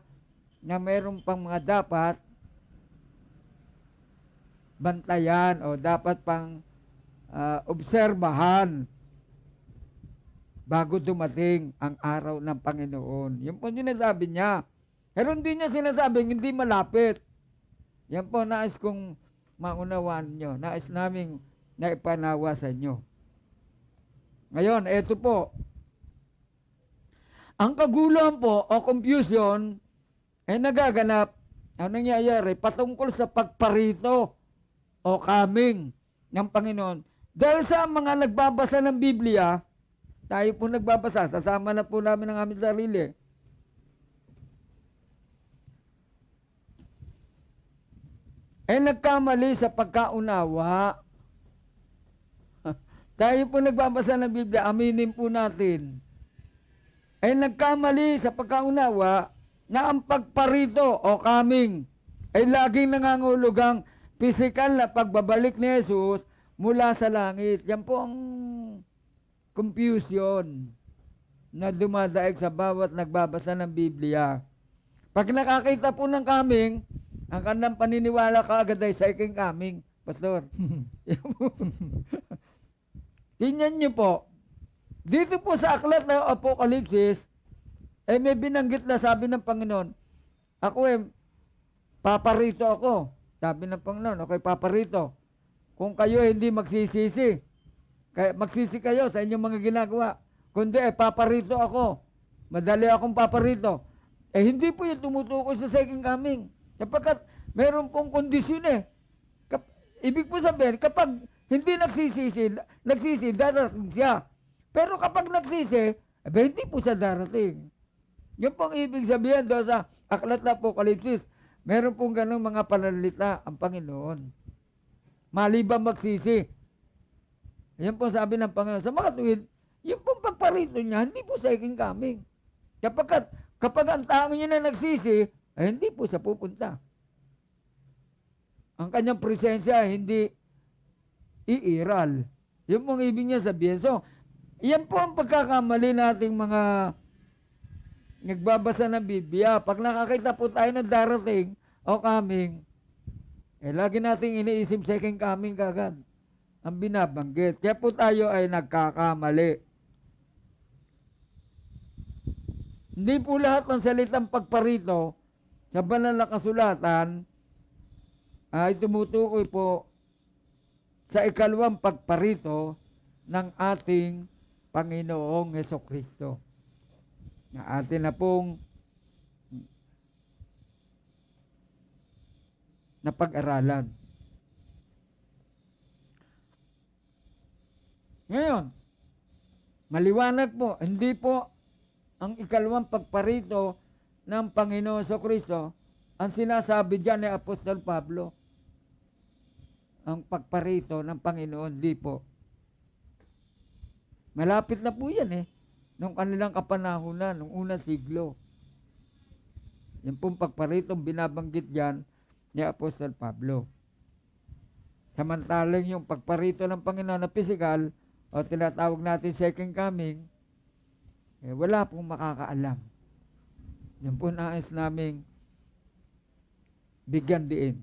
na mayroon pang mga dapat bantayan o dapat pang obserbahan bago dumating ang araw ng Panginoon. Yan po sinasabi niya. Pero hindi niya sinasabing hindi malapit. Yan po nais kong maunawaan nyo. Nais naming naipanawa sa inyo. Ngayon, eto po. Ang kaguluhan po o confusion ay nagaganap, ang nangyayari patungkol sa pagparito o coming ng Panginoon. Dahil sa mga nagbabasa ng Biblia, tayo po nagbabasa, sasama na po namin ang aming sarili. Nagkamali sa pagkaunawa. Tayo po nagbabasa ng Biblia, aminin po natin. Nagkamali sa pagkaunawa na ang pagparito o coming ay laging nangangulugang pisikal na pagbabalik ni Jesus mula sa langit. Yan po ang confusion na dumadaig sa bawat nagbabasa ng Biblia. Pag nakakita po ng coming, ang kanilang paniniwala kaagad ay second coming, Pastor. Tingnan niyo po, dito po sa aklat ng Apokalipsis, may binanggit na sabi ng Panginoon, ako paparito ako. Sabi ng Panginoon, ako'y paparito. Kung kayo hindi magsisisi, magsisi kayo sa inyong mga ginagawa. Kundi paparito ako. Madali akong paparito. Hindi po yung tumutukoy sa second coming. Kapag meron pong kondisyon ibig po sabihin, kapag hindi nagsisi, darating siya. Pero kapag nagsisi, hindi po siya darating. Yun pong ibig sabihin doon sa aklat na Apokalipsis. Meron pong ganun mga pananalita ang Panginoon. Maliban magsisi. Yan po sabi ng Panginoon. Sa mga tuwid, yung pong pagparito niya, hindi po second coming. Kapag ang tao niya na nagsisi, ay hindi po siya pupunta. Ang kanyang presensya hindi iiral. Yun pong ibig niya sabihin. So, yan po ang pagkakamali nating mga nagbabasa ng Biblia. Pag nakakita po tayo ng darating o coming, lagi nating iniisip second coming kagad ang binabanggit. Kaya po tayo ay nagkakamali. Hindi po lahat ng salitang pagparito sa banal na kasulatan ay tumutukoy po sa ikalawang pagparito ng ating Panginoong Hesukristo. Na atin na pong napag-aralan. Ngayon, maliwanag po, hindi po ang ikalawang pagparito ng Panginoon Hesukristo ang sinasabi dyan ni Apostol Pablo. Ang pagparito ng Panginoon, di po. Malapit na po yan nung kanilang kapanahunan, nung unang siglo. Yung pong pagparitong binabanggit dyan ni Apostol Pablo. Samantalang yung pagparito ng Panginoon na physical, o tinatawag natin second coming, wala pong makakaalam. Yan po nais naming bigyan diin.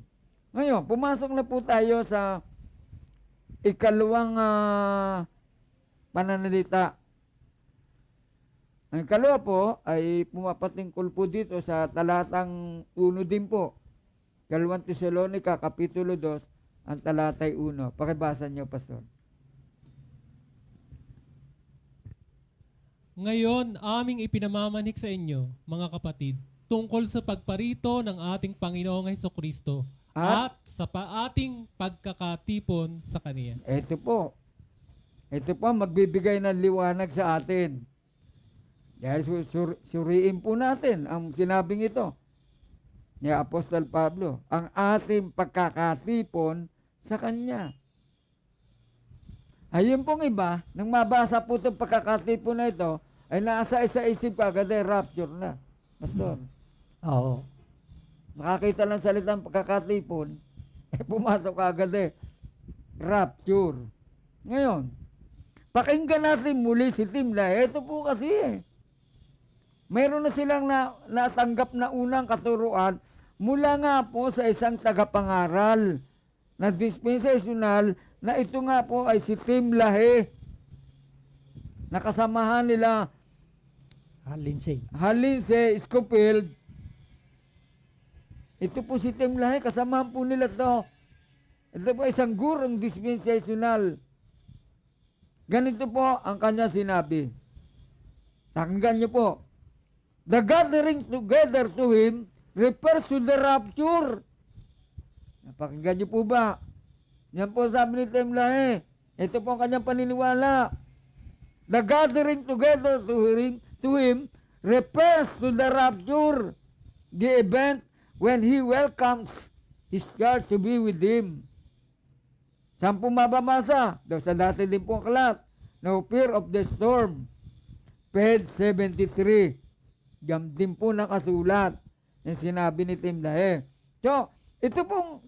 Ngayon, pumasok na po tayo sa ikalawang pananalita. Ang ikalawa po ay pumapatingkol po dito sa talatang 1 din po. 2 Tesalonica, Kapitulo 2, ang talatay 1. Pakibasa niyo, Pastor. Ngayon, aming ipinamamanik sa inyo, mga kapatid, tungkol sa pagparito ng ating Panginoong Hesukristo at sa ating pagkakatipon sa Kaniya. Ito po magbibigay ng liwanag sa atin. Dahil suriin po natin ang sinabing ito ni Apostol Pablo, ang ating pagkakatipon sa Kanya. Ayun pong iba, nang mabasa po itong pagkakatipon na ito, ay nasa isa-isip agad rapture na. Pastor, Oo. makakita ng salitang pagkakatipon, pumasok agad rapture. Ngayon, pakinggan natin muli si Timla. Ito po kasi mayroon na silang natanggap na unang katuruan mula nga po sa isang tagapangaral na dispensational na ito nga po ay si Timlahe. Nakasamahan nila Halinse Scofield. Ito po si Timlahe, kasamahan po nila to. Ito po isang gurong dispensational. Ganito po ang kanya sinabi. Pakinggan niyo po. The gathering together to him refers to the rapture. Pakinggan niyo po ba? Yan po sabi ni Timlahe. Ito po ang kanyang paniniwala. The gathering together to him refers to the rapture, the event when he welcomes his church to be with him. Saan po mabamasa? Sa dati din po aklat. No fear of the storm. Page 73. Diyan din po nakasulat yung sinabi ni Timlahe. So, ito pong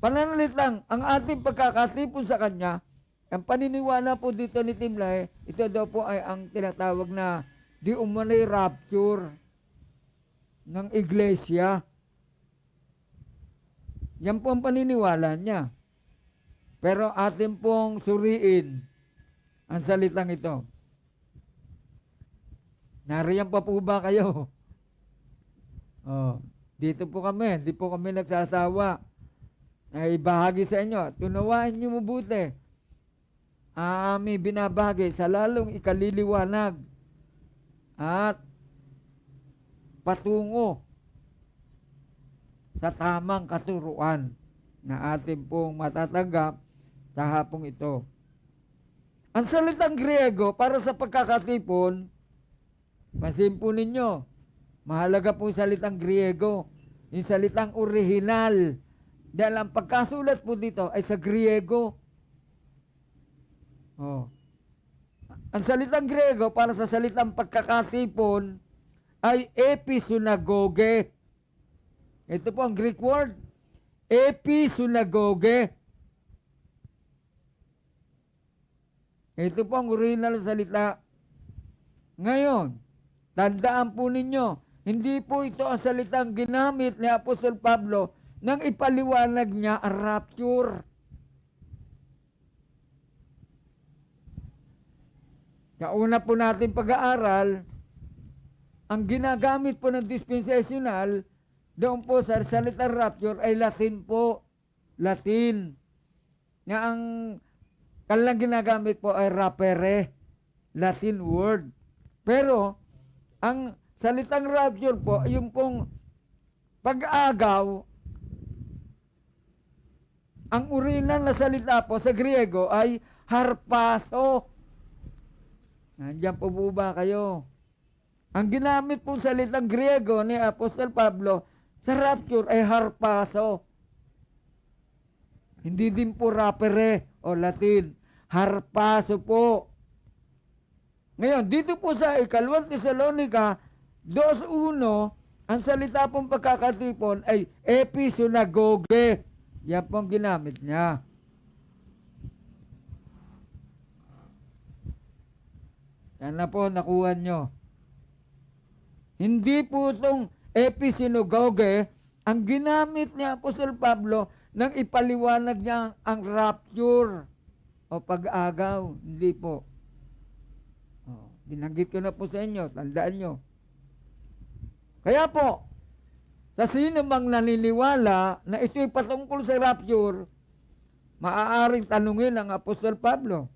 pananalitang ang ating pagkakatipon sa kanya, ang paniniwala po dito ni Timlahe, ito daw po ay ang tinatawag na di umano'y rapture ng iglesia. Yan po ang paniniwala niya. Pero atin pong suriin ang salitang ito. Nariyan pa po ba kayo? Dito po kami, di po kami nagsasawa na ibahagi sa inyo. Tunawain niyo mabuti. Ami binabahagi sa lalong ikaliliwanag at patungo sa tamang katuruan na atin pong matatanggap sa hapong ito. Ang salitang Griego para sa pagkakatipon Pansin po ninyo, mahalaga po yung salitang Griego, yung salitang orihinal. Dahil ang pagkasulat po dito ay sa Griego. Oh. Ang salitang Griego para sa salitang pagkakatipon ay episynagoge. Ito po ang Greek word, episynagoge. Ito po ang original na salita. Ngayon, tandaan po ninyo, hindi po ito ang salitang ginamit ni Apostol Pablo nang ipaliwanag niya ang rapture. Sa una po natin pag-aaral, ang ginagamit po ng dispensational doon po sa salitang rapture ay Latin po. Latin. Na ang kanilang ginagamit po ay rapere. Latin word. Pero, ang salitang rapture po, yung pong pag-agaw, ang original na salita po sa Griego ay harpaso. Nandiyan po ba kayo? Ang ginamit pong salitang Griego ni Apostol Pablo sa rapture ay harpaso. Hindi din po rapere o Latin. Harpaso po. Ngayon, dito po sa Ikalawang Tesalonica 2:1, ang salita pong pagkakatipon ay episynagoge. Yan pong ginamit niya. Yan na po, nakuha nyo. Hindi po itong episynagoge ang ginamit ni Apostol Pablo nang ipaliwanag niya ang rapture o pag-agaw. Hindi po. Binanggit ko na po sa inyo, tandaan nyo. Kaya po, sa sino mang naniniwala na ito'y patungkol sa rapture, maaaring tanungin ang Apostol Pablo.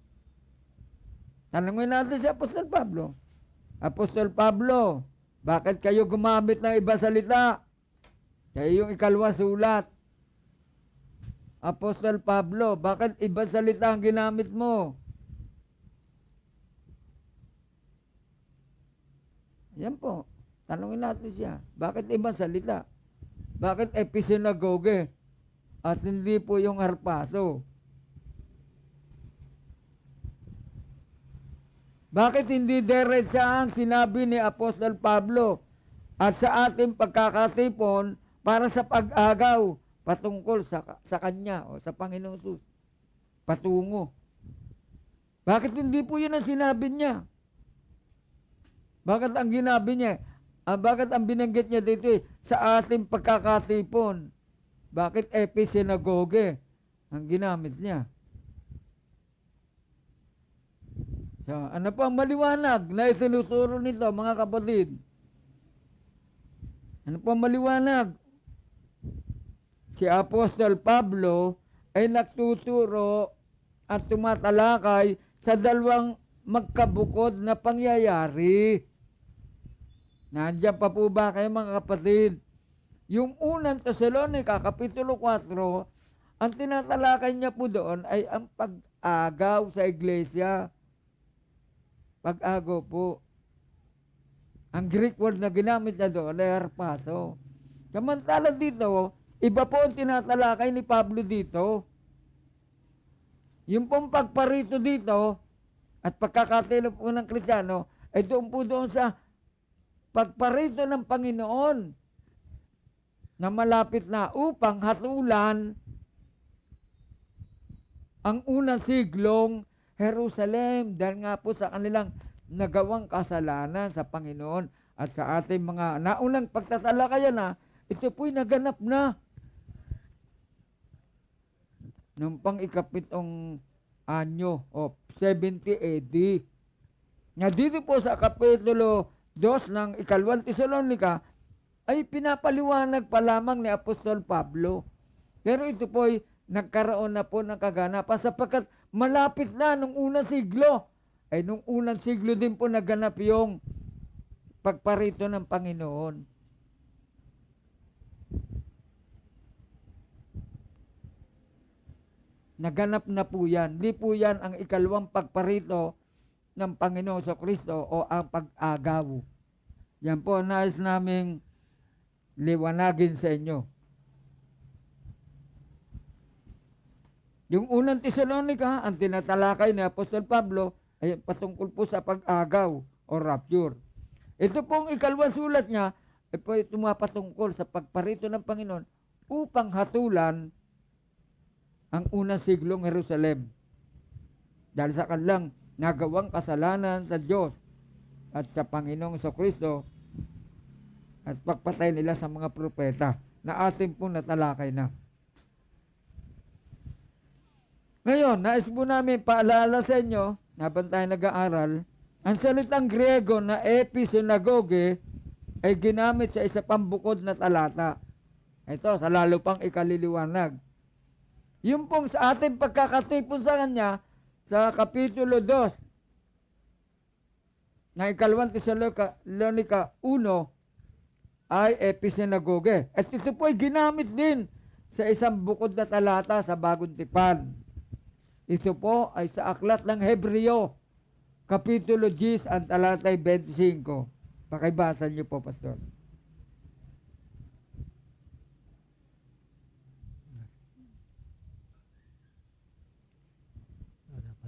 Tanungin natin si Apostol Pablo. Apostol Pablo, bakit kayo gumamit ng iba salita? Kaya yung ikalawang sulat. Apostol Pablo, bakit iba salita ang ginamit mo? Yan po. Tanungin natin siya. Bakit ibang salita? Bakit episynagoge? At hindi po yung harpaso? Bakit hindi diretsa ang sinabi ni Apostol Pablo at sa ating pagkakatipon para sa pag-agaw patungkol sa Kanya o sa Panginoong Hesus? Patungo. Bakit hindi po yun ang sinabi niya? Bakit ang ginabi niya? Bakit ang binanggit niya dito sa ating pagkakatipon? Bakit episynagoge ang ginamit niya? So, ano po ang maliwanag na itinuturo nito, mga kapatid? Ano po ang maliwanag? Si Apostol Pablo ay nagtuturo at tumatalakay sa dalawang magkabukod na pangyayari. Nandiyan pa po ba kayo, mga kapatid? Yung unang Tesalonica, Kapitulo 4, ang tinatalakay niya po doon ay ang pag-agaw sa iglesia. Pag-agaw po. Ang Greek word na ginamit niya doon ay harpaso. Samantala dito, iba po ang tinatalakay ni Pablo dito. Yung pong pagparito dito at pagkakatilo po ng Kristiyano ay doon sa pagparito ng Panginoon na malapit na upang hatulan ang unang siglong Jerusalem dahil nga po sa kanilang nagawang kasalanan sa Panginoon at sa ating mga naunang pagtatalakayan na ito po'y naganap na noong pang-ikapitong anyo o 70 AD. Nga dito po sa Kapitulo 2 ng Ikalawang Tesalonica ay pinapaliwanag pa lamang ni Apostol Pablo. Pero ito po'y nagkaroon na po ng kaganapan sapagkat malapit na nung unang siglo. Ay nung unang siglo din po naganap yung pagparito ng Panginoon. Naganap na po yan. Di po yan ang ikalawang pagparito ng Panginoon sa Kristo o ang pag-agaw. Yan po nais naming liwanagin sa inyo. Yung unang Tesalonica, ang tinatalakay ni Apostol Pablo ay patungkol po sa pag-agaw o rapture. Ito pong ikalawang sulat niya ay po tumapatungkol sa pagparito ng Panginoon upang hatulan ang unang siglong Jerusalem. Dahil sa kanilang nagawang kasalanan sa Diyos at sa Panginoong Jesucristo at pagpatay nila sa mga propeta na ating pong natalakay na. Ngayon, nais po namin paalala sa inyo, habang tayo nag-aaral, ang salitang Griego na episynagoge ay ginamit sa isa pang bukod na talata. Ito, sa lalo pang ikaliliwanag. Yung pong sa ating pagkakatipon sa kanya, sa Kapitulo 2, na ikalawang Tesalonica 1, ay episynagoge. At ito po ay ginamit din sa isang bukod na talata sa Bagong Tipan. Ito po ay sa aklat ng Hebreo, Kapitulo 10, ang talatay 25. Pakibasa niyo po, Pastor.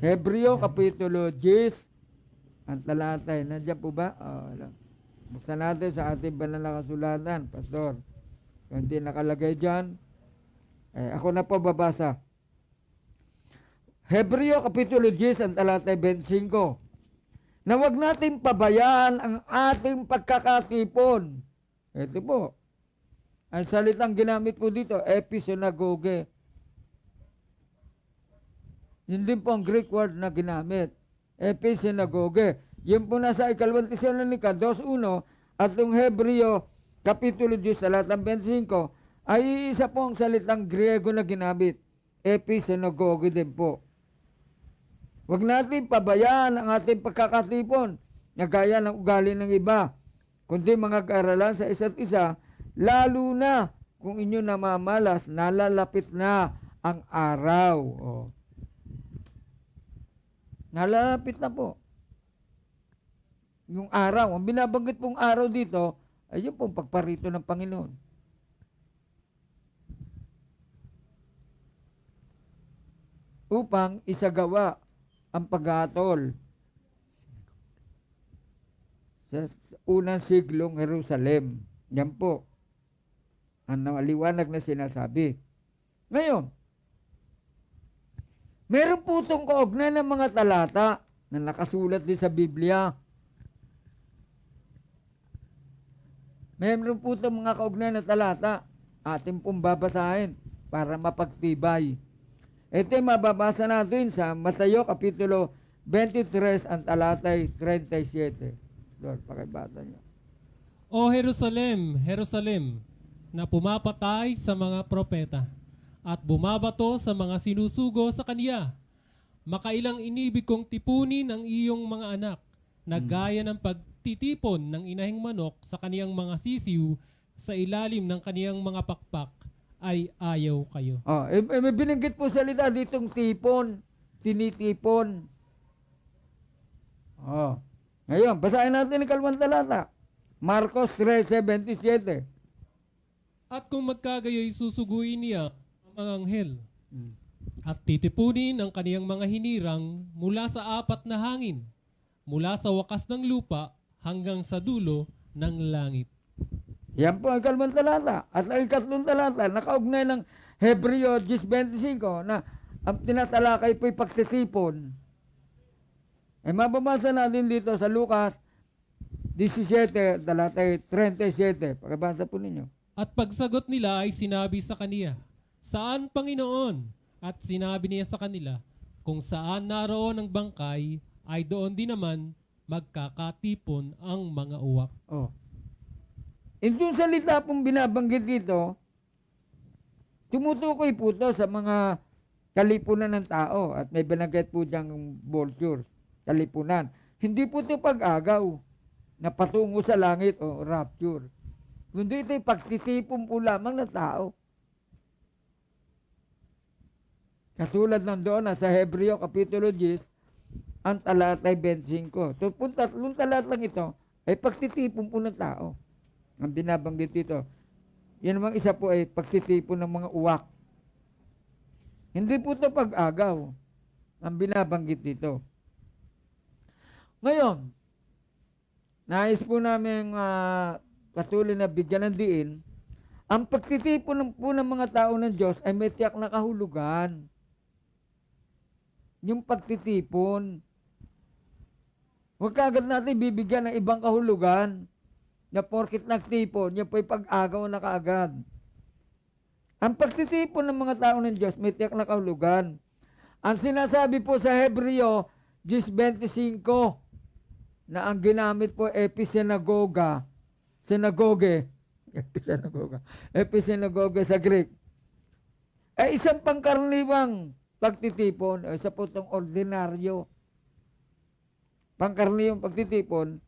Hebreo, Kapitulo 10, ang talatay. Nandiyan po ba? Buksan natin sa ating banal na kasulatan, Pastor. Kung hindi nakalagay dyan, ako na po babasa. Hebreo Kapitulo 10 ang talatay 25. Na wag natin pabayaan ang ating pagkakatipon. Ito po. Ang salitang ginamit po dito, episynagoge. Yun din po ang Greek word na ginamit. Episynagoge. Yun po nasa ikalawang Tesalonica 2:1 at yung Hebreo Kapitulo 10 talatang 25 ay isa po ang salitang Griego na ginamit. Episynagoge din po. Huwag natin pabayaan ang ating pagkakatipon na gaya ng ugali ng iba, kundi mga kaaralan sa isa't isa, lalo na kung inyo namamalas, nalalapit na ang araw. Oh. Nalalapit na po. Yung araw, ang binabanggit pong araw dito, ay yung pong pagparito ng Panginoon. Upang isagawa ang paghatol sa unang siglong Jerusalem. Yan po ang maliwanag na sinasabi. Ngayon, meron po itong kaugnay ng mga talata na nakasulat din sa Biblia. Meron po itong mga kaugnay na talata ating pong babasahin para mapagtibay. Ito ay mababasa natin sa Mateo Kapitulo 23 ang talatay 37. Lord, pakibasa niyo. O Jerusalem, Jerusalem, na pumapatay sa mga propeta at bumabato sa mga sinusugo sa kaniya. Makailang inibig kong tipunin ang iyong mga anak, na gaya ng pagtitipon ng inahing manok sa kaniyang mga sisiw sa ilalim ng kaniyang mga pakpak, ay ayaw kayo. May binanggit po salita ditong tipon, tinitipon. Ngayon, basahin natin ang ikalawang talata. Marcos 3:77. At kung magkagayoy susuguin niya ang mga anghel, at titipunin ang kaniyang mga hinirang mula sa apat na hangin, mula sa wakas ng lupa hanggang sa dulo ng langit. Yan po ang ikalawang talata. At ang ikatlong talata, nakaugnay ng Hebreo 10:25 na ang tinatalakay po'y pagtitipon. Mababasa natin dito sa Lucas 17, talatay 37. Pakibasa po ninyo. At pagsagot nila ay sinabi sa kaniya, "Saan, Panginoon?" At sinabi niya sa kanila, "Kung saan naroon ang bangkay, ay doon din naman magkakatipon ang mga uwak." Itong salita pong binabanggit dito, tumutukoy po ito sa mga kalipunan ng tao at may binanggit po diyang vultures, kalipunan. Hindi po ito pag-agaw na patungo sa langit o rapture. Kundi ito pagtitipon po lamang ng tao. Katulad ng doon sa Hebreo Kapitulo 10, ang talatay 25. So, tatlong talatang ito ay pagtitipon po ng tao. Ang binabanggit dito. Yan namang isa po ay pagtitipon ng mga uwak. Hindi po ito pag-agaw. Ang binabanggit dito. Ngayon, nais po namin patuloy na bigyan ng diin, ang pagtitipon po ng mga tao ng Diyos ay may tiyak na kahulugan. Yung pagtitipon. Huwag kagad natin bibigyan ng ibang kahulugan na porkit nagtipon, yan po'y pag-agaw na kaagad. Ang pagtitipon ng mga tao ng Diyos may tiyak na kahulugan. Ang sinasabi po sa Hebreo 10:25 na ang ginamit po episinagoga, episinagoge sa Greek, ay isang pangkaraniwang pagtitipon, ay isa po itong ordinaryo. Pangkaraniwang pagtitipon,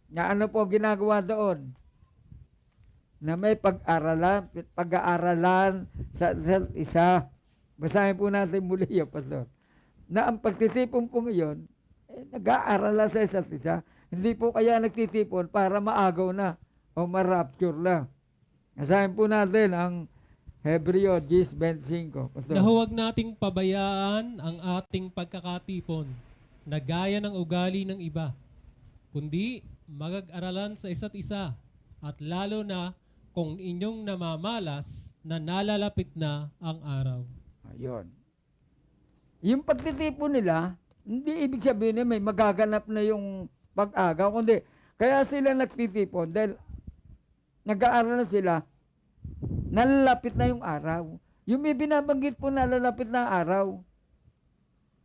na ano po ginagawa doon? Na may pag-aaralan sa isa't isa. Basahin po natin muli yun, Pastor. Na ang pagtitipon po ngayon, nag-aaralan sa isa't isa. Hindi po kaya nagtitipon para maagaw na o ma-rapture na. Basahin po natin ang Hebreo 10:25. Pastor. Na huwag nating pabayaan ang ating pagkakatipon na gaya ng ugali ng iba, kundi mag-aralan sa isa't isa at lalo na kung inyong namamalas na nalalapit na ang araw. Ayun. Yung pagtitipon nila, hindi ibig sabihin na may magaganap na yung pag-agaw, kundi kaya sila nagtitipon dahil nag-aaral na sila, nalalapit na yung araw. Yung may binabanggit po nalalapit na araw.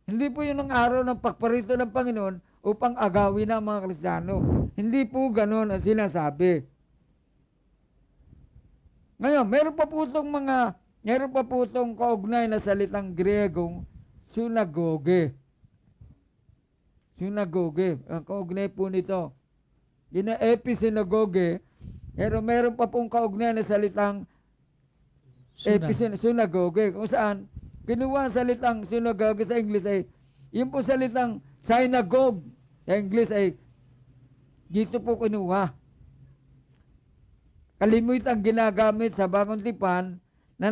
Hindi po yun ang araw ng pagparito ng Panginoon upang agawin ang mga Kristiyano. Hindi po ganon ang sinasabi. Ngayon, meron pa po itong kaugnay na salitang Griegong synagoge. Synagoge. Ang kaugnay po nito. Yun ang episinagoge. Pero meron pa pong kaugnay na salitang synagoge. Kung saan, kinuha ang salitang synagoge sa English ay, yun po salitang synagogue sa English ay, dito po kinuha. Kalimutan ang ginagamit sa Bagong Tipan na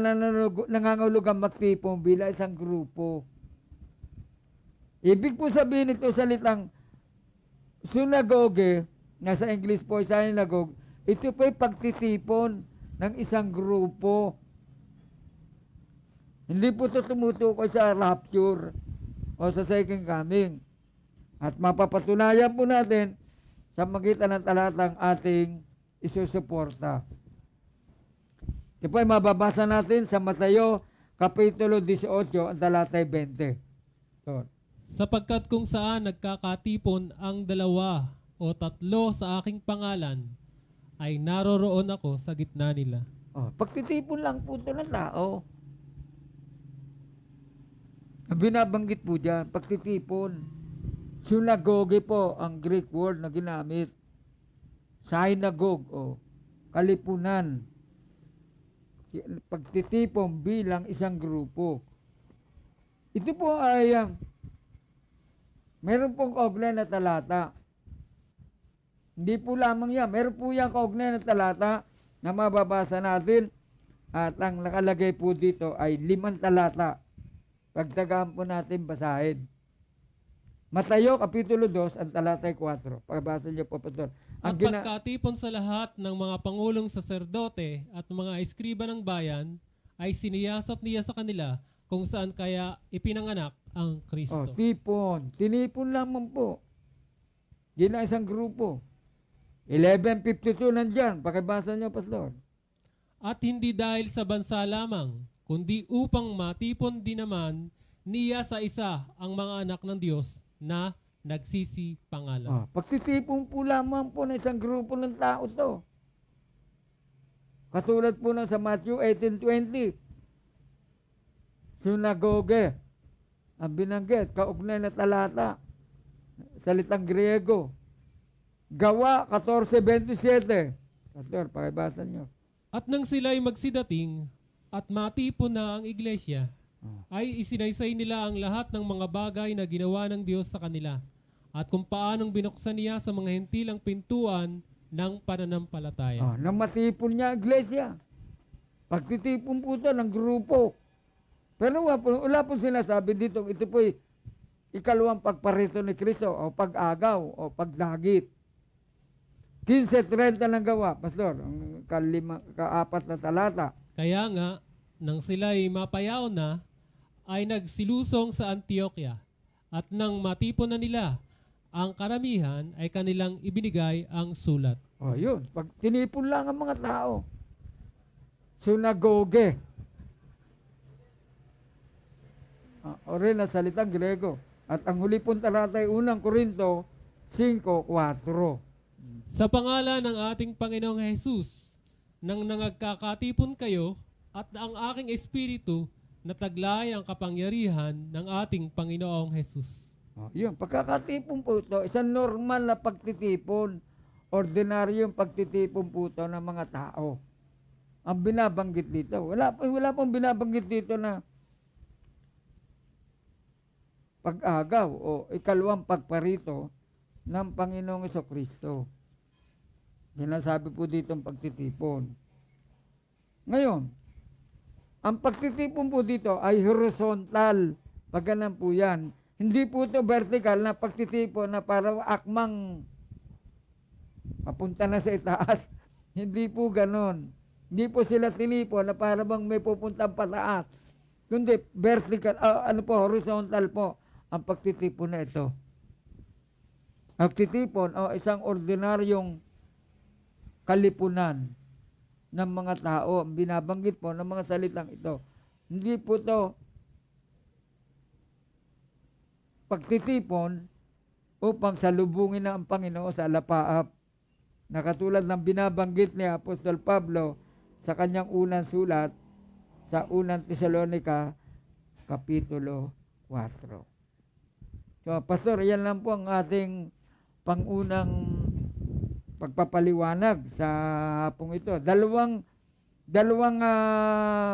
nangangahulugang magtipon bilang isang grupo. Ibig po sabihin ito salitang synagoge, na sa English po synagogue, ito po ay pagtitipon ng isang grupo. Hindi po ito tumutukoy sa rapture o sa second coming. At mapapatunayan po natin sa magitan ng talatang ating isusuporta. Ito po ay mababasa natin sa Mateo Kapitulo 18, ang talatay 20. So, Sapagkat kung saan nagkakatipon ang 2 o 3 sa aking pangalan, ay naroroon ako sa gitna nila. pagtitipon lang po ito ng tao. Ang binabanggit po dyan, pagtitipon. Synagoge po ang Greek word na ginamit. Synagogue o kalipunan. Pagtitipon bilang isang grupo. Ito po ay meron pong kaugnay na talata. Hindi po lamang yan. Meron po yan kaugnay na talata na mababasa natin. At ang nakalagay po dito ay 5 talata. Pagtagaan po natin basahin. Mateo Kapitulo 2, ang talatay 4. Pagabasa niyo po, Pastor. At pagkatipon sa lahat ng mga pangulong saserdote at mga eskriba ng bayan, ay siniyasat niya sa kanila kung saan kaya ipinanganak ang Kristo. Tipon. Tinipon lamang po. Yan ang isang grupo. 11:52 nandyan. Pakibasa niyo, Pastor. At hindi dahil sa bansa lamang, kundi upang matipon din naman niya sa isa ang mga anak ng Diyos na nagsisipangalan. Pagtitipon po lamang po ng isang grupo ng tao to. Katulad po ng sa Matthew 18:20. Synagoge. Ang binanggit, kaugnay na talata. Salitang Griego. Gawa 14:27. Pastor, pakibasa nyo. At nang sila'y magsidating at matipon na ang iglesia, ay isinaysay nila ang lahat ng mga bagay na ginawa ng Diyos sa kanila at kung paanong binuksan niya sa mga hentil ang pintuan ng pananampalataya. Nang matipon niya ang iglesia. Pagtitipon po ito ng grupo. Pero wala po sinasabi dito, ito po ikalawang pagparito ni Kristo o pag-agaw o pagdagit. 15:30 ng gawa, Pastor, ang kaapat na talata. Kaya nga, nang sila'y mapayaw na, ay nagsilusong sa Antioquia. At nang matipon na nila ang karamihan, ay kanilang ibinigay ang sulat. Yun. Pag tinipon lang ang mga tao. Sunagoge. O rin ang salitang Grego. At ang huli pong talata ay unang Korinto 5:4. Sa pangalan ng ating Panginoong Jesus, nang nangagkakatipon kayo at ang aking espiritu nataglay ang kapangyarihan ng ating Panginoong Jesus. Yun, pagkakatipon po ito, isang normal na pagtitipon, ordinaryong pagtitipon po ito ng mga tao. Ang binabanggit dito, wala pong binabanggit dito na pag-agaw o ikalawang pagparito ng Panginoong Jesucristo. Sinasabi po dito ang pagtitipon. Ngayon, ang pagtitipon po dito ay horizontal. Pag ganun po yan. Hindi po ito vertical na pagtitipon na para akmang papunta na sa itaas. Hindi po ganon. Hindi po sila tinipon na para bang may pupuntang pataas. Kundi vertical, horizontal po ang pagtitipon na ito. Pagtitipon o isang ordinaryong kalipunan ng mga tao, binabanggit po ng mga salitang ito. Hindi po ito pagtitipon upang salubungin na ang Panginoon sa alapaap. Na katulad ng binabanggit ni Apostol Pablo sa kanyang unang sulat sa unang Tesalonica, Kapitulo 4. So, Pastor, yan lang po ang ating pangunang pagpapaliwanag sa hapong ito. Dalawang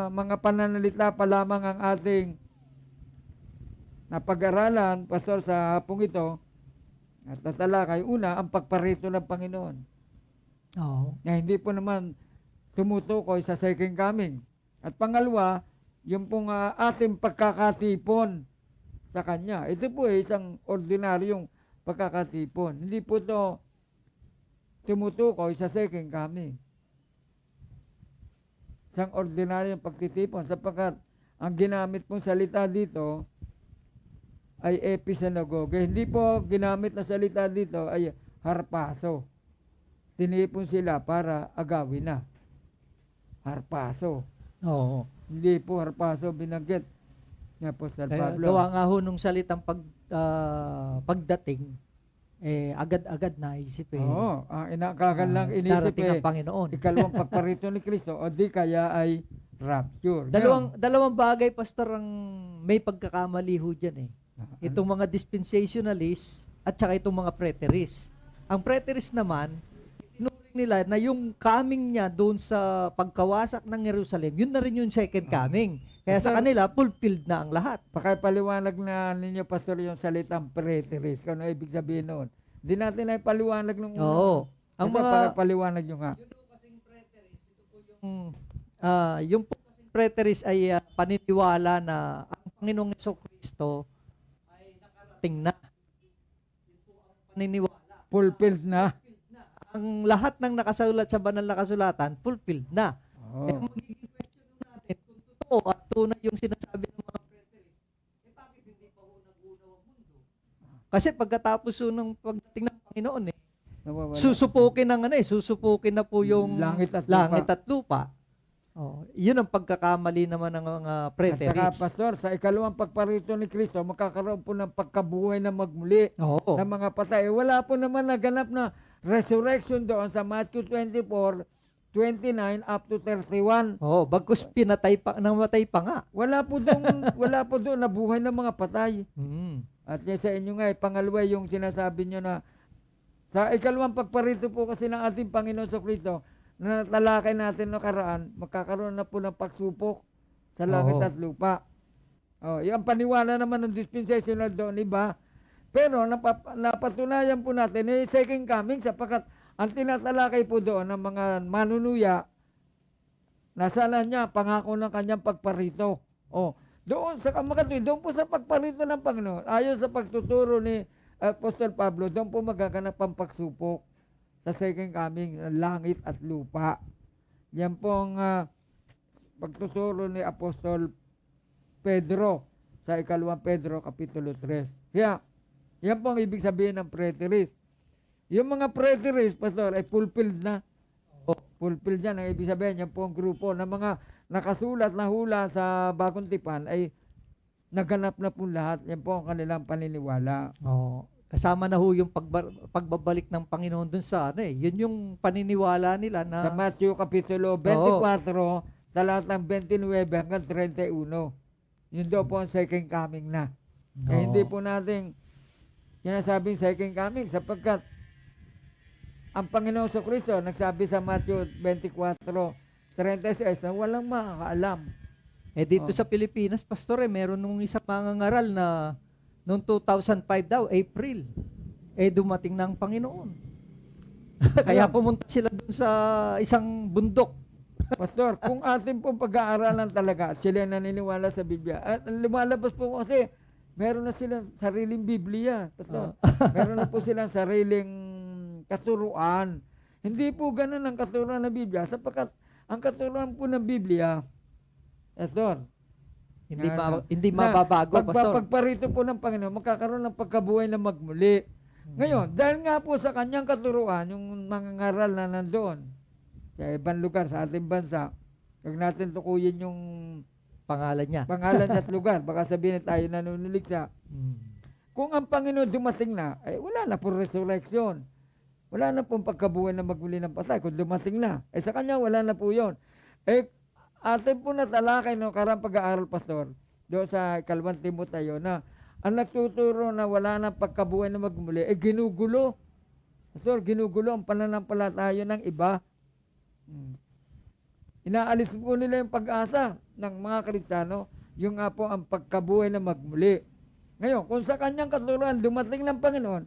mga pananalita pa lamang ang ating napag-aralan, Pastor, sa hapong ito. At tatalakay, una, ang pagparito ng Panginoon. Na hindi po naman tumutukoy sa second coming. At pangalawa, yung pong ating pagkakatipon sa Kanya. Ito po isang ordinaryong pagkakatipon. Hindi po ito tumutukoy sa second coming. Isang ordinaryong pagtitipon sapagkat ang ginamit pong salita dito ay episinagoge. Hindi po ginamit na salita dito ay harpaso. Tinipon sila para agawin na. Harpaso. Oo. Hindi po harpaso binanggit ni Apostol Kaya Pablo. gawa nga ho nung salitang pagdating, agad-agad naisip Oo, inakagal lang inisip darating ang Panginoon. ikalawang pagparito ni Kristo o di kaya ay rapture. Dalawang bagay, Pastor, ang may pagkakamali ho dyan Itong mga dispensationalists at saka itong mga preterists. Ang preterists naman, tinuring nila na yung coming niya doon sa pagkawasak ng Jerusalem, yun na rin yung second coming. Kaya sa kanila, fulfilled na ang lahat. Pakipaliwanag na ninyo, Pastor, yung salitang preterist. Kung ano ibig sabihin noon. Di natin ay paliwanag nung Oo. Ang pakipaliwanag nyo nga. Yung preterist ay paniniwala na ang Panginoong Jesucristo ay nakarating na. Yun po ang paniniwala. Fulfilled na. Ang lahat ng nakasulat sa banal na kasulatan, fulfilled na. Oh. Kaya magiging question natin kung totoo at tunay yung sinasabi ng mga preterist, bakit hindi pa ho nag-unaw ang mundo? Kasi pagkatapos ng pagdating ng Panginoon susupukin na po yung langit at lupa. Yun ang pagkakamali naman ng mga At preterists. saka, Pastor, sa ikalawang pagparito ni Kristo, magkakaroon po ng pagkabuhay na magmuli Oo. ng mga patay. Wala po naman naganap na resurrection doon sa Matthew 24:29 up to 31. Bagkus namatay pa nga. Wala po doon nabuhay ng mga patay. At yan sa inyo nga, pangalawa yung sinasabi nyo na sa ikalawang pagparito po kasi ng ating Panginoon Jesucristo, na talakay natin nakaraan, magkakaroon na po ng pagsupok sa langit at lupa. Yung paniwala naman ng dispensational doon, iba. Pero napatunayan po natin ni second coming sapagkat ang tinatalakay po doon ng mga manunuya, nasa niya, pangako ng kanyang pagparito. O, doon sa kamakatwi, doon po sa pagparito ng Panginoon, ayon sa pagtuturo ni Apostol Pablo, doon po magaganap ang pagsupok sa second coming ng langit at lupa. Yan pong pagtuturo ni Apostol Pedro sa ikalawang Pedro, Kapitulo 3. Kaya, yan po ang ibig sabihin ng preterist. Yung mga preterist, Pastor, ay fulfilled na. Fulfilled yan. Ang ibig sabihin, yan po ang grupo ng mga nakasulat na hula sa Bagong Tipan ay naganap na po lahat. Yan po ang kanilang paniniwala. Oo. Kasama na ho yung pagbabalik ng Panginoon dun sa ano eh. Yun yung paniniwala nila Sa na Matthew Kapitulo 24, talatang 29 hanggang 31. Yun daw po ang second coming na. Kaya hindi po natin sinasabing second coming sapagkat ang Panginoon sa Kristo nagsabi sa Matthew 24:36 na walang makakaalam. dito sa Pilipinas, Pastor, meron nung isang mangangaral na noong 2005 daw, April, dumating na ang Panginoon. Kaya pumunta sila dun sa isang bundok. Pastor, kung atin pong pag-aaralan talaga at sila naniniwala sa Biblia, at lumalabas po kasi meron na silang sariling Biblia. Pastor, meron na po silang sariling katuruan. Hindi po ganun ang katuruan ng Biblia sapagkat ang katuruan po ng Biblia, Pastor, Hindi mababago, Pastor. pagparito po ng Panginoon, magkakaroon ng pagkabuhay na magmuli. Ngayon, dahil nga po sa kanyang katuruan, yung mga ngaral na nandoon, sa ibang lugar, sa ating bansa, huwag natin tukuyin yung Pangalan niya. pangalan at lugar. Baka sabihin na tayo nanunuligsa. Kung ang Panginoon dumating na, wala na po resurrection. Wala na pong pagkabuhay na magmuli ng patay. Kung dumating na, sa kanya wala na po yun. Atin po natalakay no karang pag-aaral, Pastor, doon sa ikalawang Timoteo na ang nagtuturo na wala na pagkabuhay na magmuli, ginugulo. Pastor, ginugulo ang pananampalataya ng iba. Inaalis po nila yung pag-asa ng mga Kristiyano, yung nga po ang pagkabuhay na magmuli. Ngayon, kung sa kanyang katuruan dumating ng Panginoon,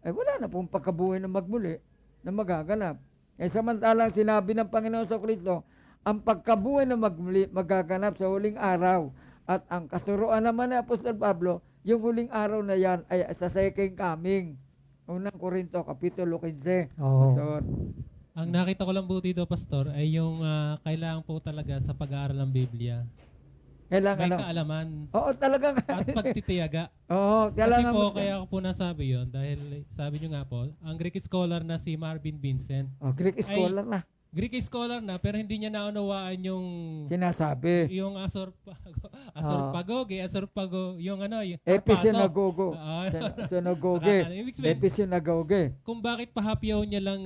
wala na pong pagkabuhay na magmuli na magaganap. Samantalang sinabi ng Panginoon sa Kristo, ang pagkabuhay na magmuli magaganap sa huling araw. At ang katuruan naman ni Apostol Pablo, yung huling araw na yan ay sa second coming. Unang Korinto, Kapitulo 15. Pastor. Ang nakita ko lang po dito, Pastor, ay yung kailangan po talaga sa pag-aaral ng Biblia. Kailangan May kaalaman Oo, talagang. at pagtitiyaga. Oo, Kasi kailangan po, kaya ko po nasabi yon dahil sabi nyo nga po, ang Greek scholar na si Marvin Vincent, Greek scholar na. Greek scholar na pero hindi niya naunawaan yung Sinasabi. yung asorpago, yung ano, yung Episinagogo. papasok. Sinagoge. Ibig sabihin, Episinagoge. kung bakit pahapyaw niya lang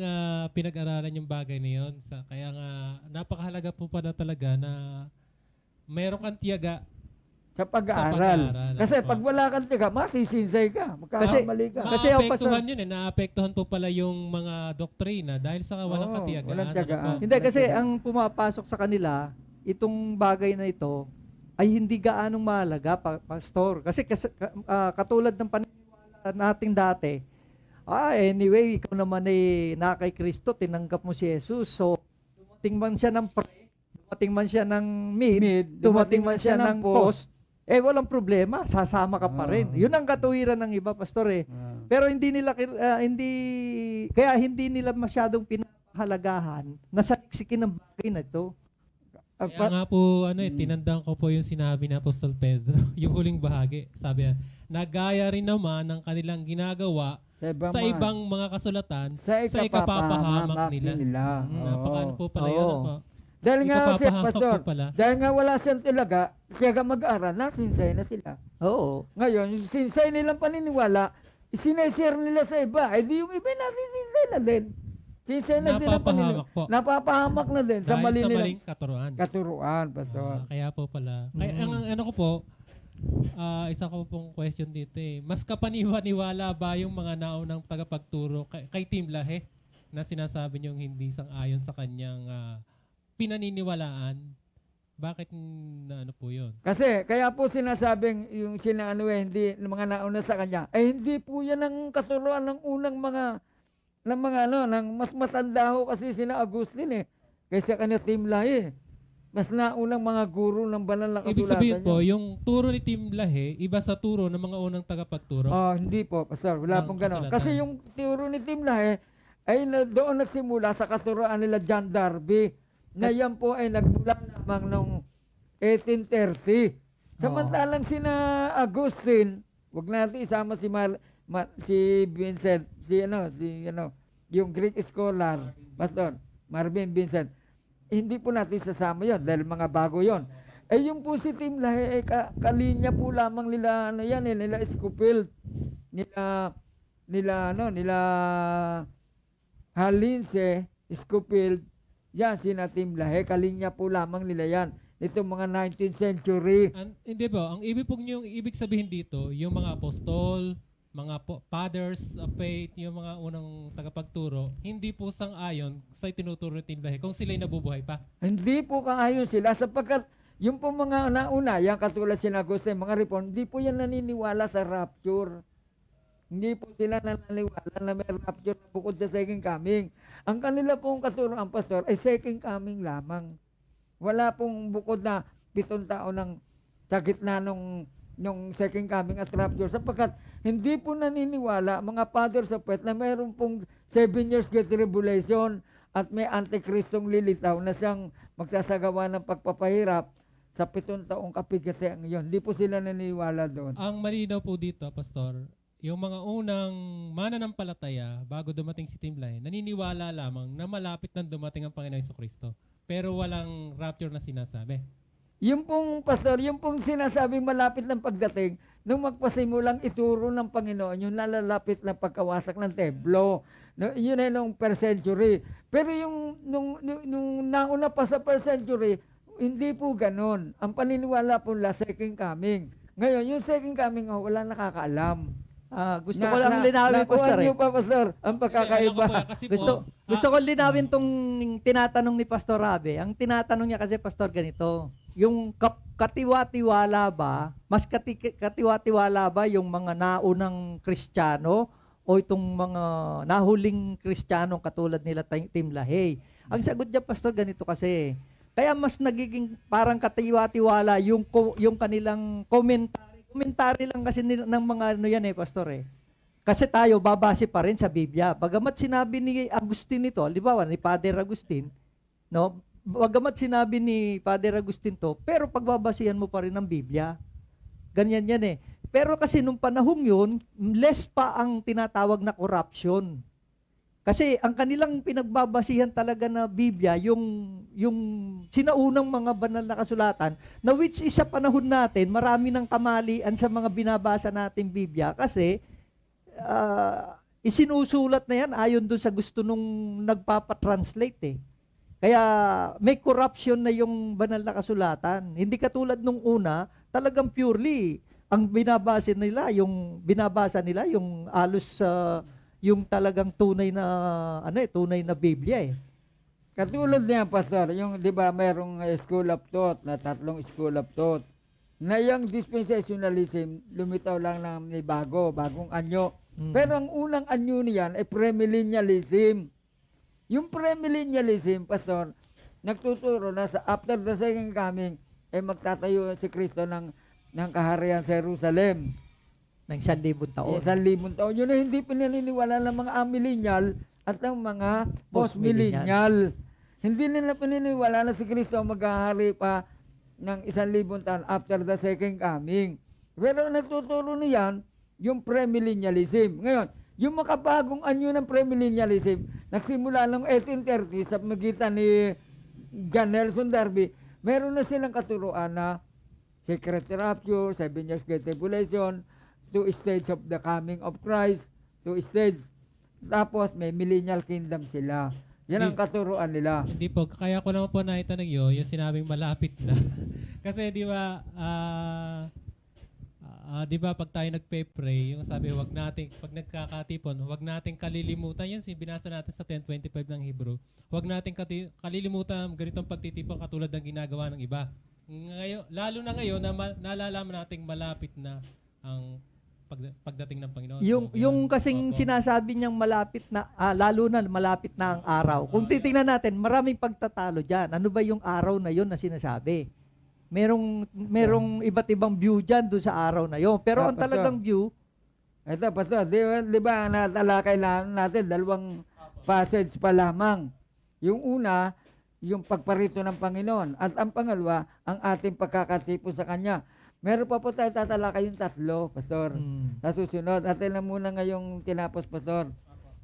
pinag-aralan yung bagay na yun. Kaya nga, napakahalaga po pala talaga na mayroon kang tiyaga Sa pag-aaral. Kasi Opo. pag wala kang tiyaga, masisinsay ka. Magkakamali ka. Kasi ako, Maapektuhan yun naapektuhan po pala yung mga doktrina dahil sa walang katiyagaan. Walang tiyagaan. Hindi, kasi ang pumapasok sa kanila, itong bagay na ito, ay hindi gaanong mahalaga, Pastor. Kasi katulad ng paniniwala nating dati, anyway, ikaw naman ay na kay Kristo, tinanggap mo si Jesus. So, dumating man siya ng pre, dumating man siya ng mid, dumating man siya ng post, walang problema, sasama ka pa rin. Yun ang katuwiran ng iba, Pastor Pero hindi nila kaya hindi nila masyadong pinahalagahan na saliksikin ng bagay na ito. Kaya nga po, tinandaan ko po yung sinabi ni Apostol Pedro, yung huling bahagi. Sabi niya, nagaya rin naman ng kanilang ginagawa sa ibang mga kasulatan sa ikapapahamak nila. Napakaano po pala yun. Dahil nga, Ikapapahamak Pastor, po pala. dahil nga wala siyang tiyaga mag-aaral, nasinsay na sila. Oo. Ngayon, yung sinsay nilang paniniwala, sineshare nila sa iba. Di yung iba nasisinsay na din. Sinsay na din ang Napapahamak po. Napapahamak na din sa Dahil mali sa nilang maling katuruan. katuruan, Pastor. Kaya po pala. Kaya ang ano ko po, isa ko pong question dito Mas kapaniwala ba yung mga naunang tagapagturo kay Tim Lahe na sinasabi niyong hindi sang-ayon sa kanyang pinaniniwalaan Bakit na ano po yun? Kasi, kaya po sinasabing yung hindi, ng mga nauna sa kanya, ay hindi po yan ang katuruan ng unang ng mas matanda ho kasi sina Agustin kaysa kanya Timlahi. Mas naunang mga guro ng banal na Ibig kasulatan sabihin po, yun. yung turo ni Tim Lahe, iba sa turo ng mga unang tagapagturo. Hindi po, Pastor. Wala Ng pong gano'n. kasulatan. Kasi yung turo ni Timlahi ay doon nagsimula sa katuruan nila John Darby na yan po ay nagmula lamang noong 1830. Samantalang sina Agustin, wag natin isama si Vincent, yung Greek scholar, Pastor Marvin Vincent. Hindi po natin sasama yon dahil mga bago yon. Yung po si Tim Lahe, kalinya po lamang nila, nila Scofield, nila Halinse, Scofield, yan, sina Tim Lahe, kalinya po lamang nila yan. Ito mga 19th century. Hindi po, ang ibig sabihin dito, yung mga apostol, mga fathers of faith, yung mga unang tagapagturo, hindi po sang-ayon sa tinuturo ni Tim Lahe kung sila'y nabubuhay pa. Hindi po kaayon sila sapagkat yung po mga nauna, yan katulad sina Agustin, mga reform, hindi po yan naniniwala sa rapture. Hindi po sila naniniwala na may rapture na bukod sa second coming. Ang kanila pong katuruan, Pastor, ay second coming lamang. Wala pong bukod na 7 taon ng sa gitna nung second coming at rapture sapagkat hindi po naniniwala mga fathers of faith na mayroon pong 7 years great tribulation at may antikristong lilitaw na siyang magsasagawa ng pagpapahirap sa 7 taong kapigatian ngayon. Hindi po sila naniniwala doon. Ang malinaw po dito, Pastor, yung mga unang mananampalataya bago dumating si Tim Lahe, naniniwala lamang na malapit nang dumating ang Panginoong Jesucristo. Pero walang rapture na sinasabi. Yung pong pastor, yung pong sinasabing malapit ng pagdating, nung magpasimulang ituro ng Panginoon, yung nalalapit ng pagkawasak ng templo. No, yun ay nung per century. Pero yung nung nauna pa sa per century, hindi po ganun. Ang paniniwala po la second coming. Ngayon, yung second coming, wala nakakaalam. Gusto ko lang linawin, Pastor. Nakuha niyo pa, Pastor, ang pagkakaiba. Gusto ko linawin tong tinatanong ni Pastor Rabe. Ang tinatanong niya kasi, Pastor, ganito. Yung katiwa-tiwala ba, mas katiwa-tiwala ba yung mga naunang Kristiyano o itong mga nahuling Kristiyano katulad nila Tim Lahe? Ang sagot niya, Pastor, ganito kasi. Kaya mas nagiging parang katiwa-tiwala yung kanilang komentary lang kasi ng mga Pastor Kasi tayo babase pa rin sa Biblia. Bagamat sinabi ni Agustin ito, halimbawa ni Father Agustin, no? Bagamat sinabi ni Father Agustin to, pero pagbabasihan mo pa rin ng Biblia. Ganyan yan Pero kasi nung panahong yun, less pa ang tinatawag na corruption. Kasi ang kanilang pinagbabasihan talaga na Biblia, yung sinaunang mga banal na kasulatan, na which is sa panahon natin, marami ng kamalian sa mga binabasa nating Biblia kasi isinusulat na yan ayon doon sa gusto nung nagpapatranslate Kaya may corruption na yung banal na kasulatan. Hindi katulad nung una, talagang purely, ang binabasa nila yung alos yung talagang tunay na Biblia Katulad niya, Pastor, yung 'di ba mayroong school of thought na 3 school of thought. Na yung dispensationalism lumitaw lang ng bagong anyo. Pero ang unang anyo niyan ay premillennialism. Yung premillennialism, Pastor, nagtuturo na sa after the second coming ay magtatayo si Kristo ng kaharian sa Jerusalem. ng 1,000 taon. 1,000 taon. Yun ay hindi pinaniniwala ng mga amillennial at ng mga postmillennial. Hindi nila pinaniniwala na si Kristo maghahari pa ng 1,000 taon after the second coming. Pero nagtuturo niyan yung premillennialism. Ngayon, yung makabagong anyo ng premillennialism, nagsimula noong 1830 sa magitan ni John Nelson Darby, meron na silang katuruan na secret rapture, 7 years great tribulation, 2 stages of the coming of Christ, 2 stages. Tapos may millennial kingdom sila. Yan ang katuruan nila. Hindi po, kaya ko naman po naitanong yung sinabing malapit na. Kasi di ba, Di ba pag tayo nagpe-pray, yung sabi, wag nating, pag nagkakatipon, wag nating kalilimutan, yan binasa natin sa 10:25 ng Hebrew, wag nating kalilimutan ganitong pagtitipon katulad ng ginagawa ng iba. Ngayon, lalo na ngayon na nalalaman nating malapit na ang pagdating ng Panginoon. Yung kasing sinasabi niyang malapit na, lalo na malapit na ang araw. Kung titingnan natin, maraming pagtatalo dyan. Ano ba yung araw na yon na sinasabi? Merong iba't ibang view dyan doon sa araw na yon. Pero ang Pastor. talagang view, Ito, Pastor, di ba natalakay lang natin, 2 passage pa lamang. Yung una, yung pagparito ng Panginoon. At ang pangalawa, ang ating pagkakatipo sa Kanya. Meron pa po tayo tatalakay yung 3, Pastor. Sa susunod. Atin na muna ngayong tinapos, Pastor.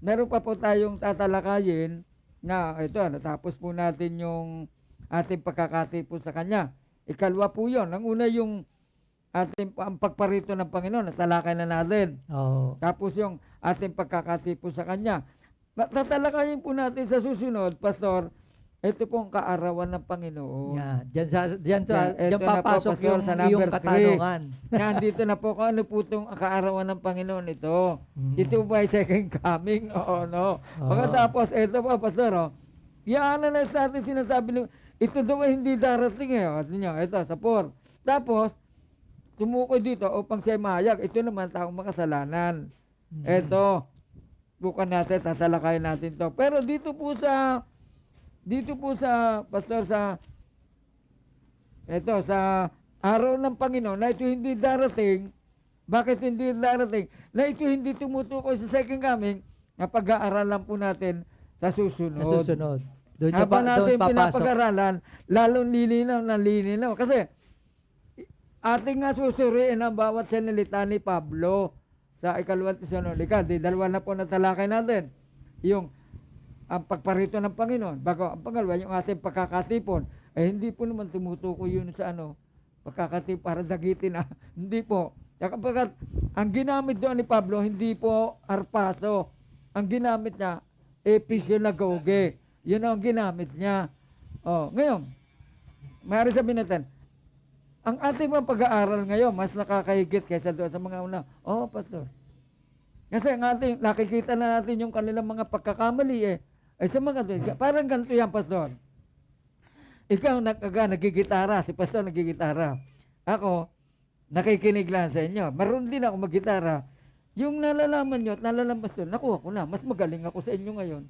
Meron pa po tayong tatalakayin na ito, natapos po natin yung ating pagkakatipo sa Kanya. Ikalawa po yun. Ang una yung ating ang pagparito ng Panginoon, natalakay na natin. Tapos yung ating pagkakatipo sa Kanya. Tatalakayin po natin sa susunod, Pastor, ito pong kaarawan ng Panginoon. Diyan Ito na po, papasok Pastor, sa number yung katanungan. Nandito na po kung ano po itong kaarawan ng Panginoon ito. Ito ba ay second coming? Oo, no. Pagkatapos, ito po, Pastor, yan na sa atin sinasabi, ito daw ay hindi darating eh. Ito, sa 4. Tapos, tumukoy dito upang siya mahayag. Ito naman taong makasalanan. Ito, bukan natin, tatalakayin natin to. Pero dito po sa Pastor, sa araw ng Panginoon, na ito hindi darating. Bakit hindi darating? Na ito hindi tumutukoy sa second coming, na pag-aaralan po natin sa susunod. Habang natin pinapag-aralan, lalong lilinaw. Kasi, ating nga susuriin ang bawat sinilita ni Pablo sa 2 Tesalonica. 2 na po natalakay natin. Yung ang pagparito ng Panginoon. Bago ang pangalawa, yung ating pagkakatipon. Hindi po naman tumutukoy yun sa pagkakatipon para dagitin. Hindi po. Kapag ang ginamit doon ni Pablo, hindi po arpaso. Ang ginamit niya, episyolagoge. Yun ang ginamit niya. Ngayon, mayroon sabihin natin, ang ating mga pag-aaral ngayon, mas nakakahigit kaysa doon sa mga una. Pastor. Kasi ang ating, nakikita na natin yung kanilang mga pagkakamali Ay sa mga doon, parang ganito yan, Pastor. Ikaw nagigitara, si Pastor nagigitara. Ako, nakikinig lang sa inyo. Marunong din ako maggitara. Yung nalalaman nyo at nalalaman, Pastor, nakuha ko na. Mas magaling ako sa inyo ngayon.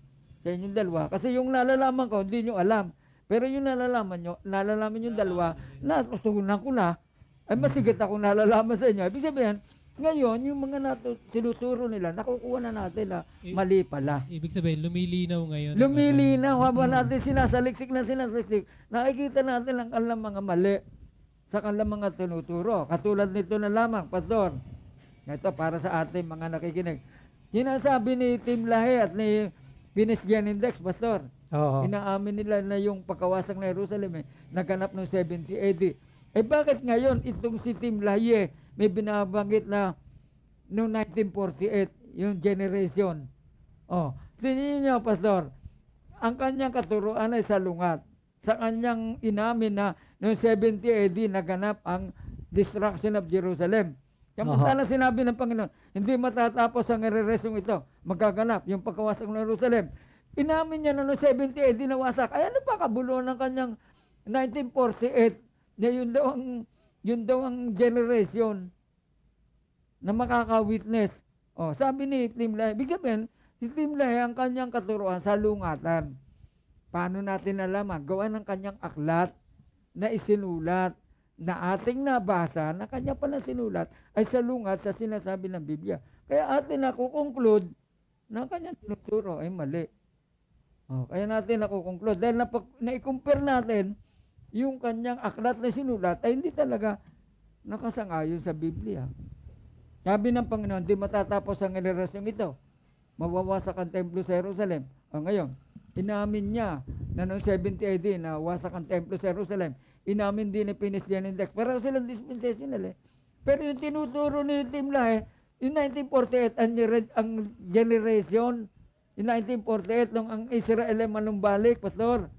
Sa inyong dalawa. Kasi yung nalalaman ko, hindi nyo alam. Pero yung nalalaman yung dalawa, natutunan ko na, ay masigit ako nalalaman sa inyo. Ibig sabihin, ngayon, yung mga tinuturo nila, nakukuha na natin na mali pala. Ibig sabihin, lumilinaw ngayon. Lumilinaw, habang natin sinasaliksik, nakikita natin ang kanilang mga mali sa kanilang mga tinuturo. Katulad nito na lamang, Pastor. Ito, para sa ating mga nakikinig. Sinasabi ni Tim Lahe at ni Binisgian Index, Pastor. Inaamin nila na yung pagkawasak ng Jerusalem naganap noong 70 AD. Bakit ngayon itong si Tim Lahaye may binabanggit na noong 1948, yung generation. Tingnan niyo, Pastor, ang kanyang katuruan ay salungat. Sa kanyang inamin na noong 70 AD naganap ang destruction of Jerusalem. Samantala sinabi ng Panginoon, hindi matatapos ang reresyong ito. Magaganap yung pagkawasak ng Jerusalem. Inamin niya na noong 70 AD nawasak. Ay ano pa kabuluhan ng kanyang 1948 na yun daw ang generation na makaka-witness. Sabi ni Tim Lahaye, bigyan si Tim Lahaye ang kanyang katuruan sa lungatan. Paano natin nalaman? Gawa ng kanyang aklat na isinulat na ating nabasa na kanya pala sinulat ay salungat sa sinasabi ng Biblia. Kaya atin nakukonclude na kanyang tinuturo ay mali. Kaya natin nakukonclude dahil na-compare natin yung kanyang aklat na sinulat ay hindi talaga nakasangayon sa Biblia. Sabi ng Panginoon, di matatapos ang generasyong ito. Mawawasak ang templo sa Jerusalem. Ngayon, inamin niya na noong 70 AD na wasak ang templo sa Jerusalem. Inamin din ni Binisgian Index. Pero silang dispensational Pero yung tinuturo ni Tim Lahaye, in 1948, ang generation, in 1948, nung ang Israel ay manumbalik, Pastor.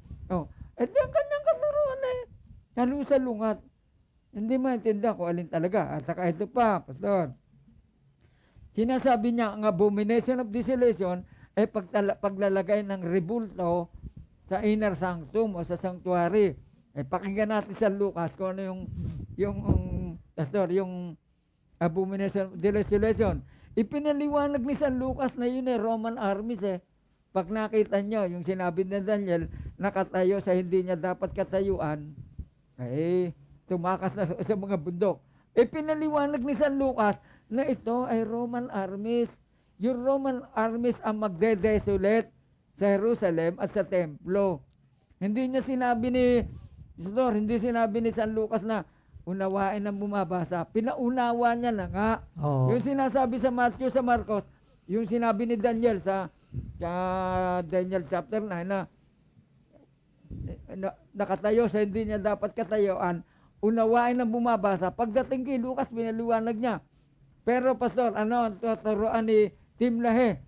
Ito ang kanyang katuruan Halusalungat. Hindi maintindihan kung alin talaga. At saka ito pa, Pastor. Sinasabi niya, ang abomination of desolation ay paglalagay ng rebulto sa inner sanctum o sa sanctuary. Pakinggan natin sa Lucas kung ano Pastor, yung abomination of desolation. Ipinaliwanag ni San Lucas na yun Roman armies Pag nakita nyo, yung sinabi ni Daniel, nakatayo sa hindi niya dapat katayuan, tumakas na sa mga bundok. Pinaliwanag ni San Lucas na ito ay Roman armies. Yung Roman armies ang magde-desolate sa Jerusalem at sa templo. Hindi sinabi ni San Lucas na unawain ang bumabasa. Pinaunawa niya na nga. Oo. Yung sinasabi sa Matthew, sa Marcos, yung sinabi ni Daniel sa Daniel chapter 9 na nakatayo sa hindi niya dapat katayuan, unawain ang bumabasa. Pagdating kay Lucas, pinaliwanag niya. Pero Pastor, ang tuturuan ni Tim Lahe?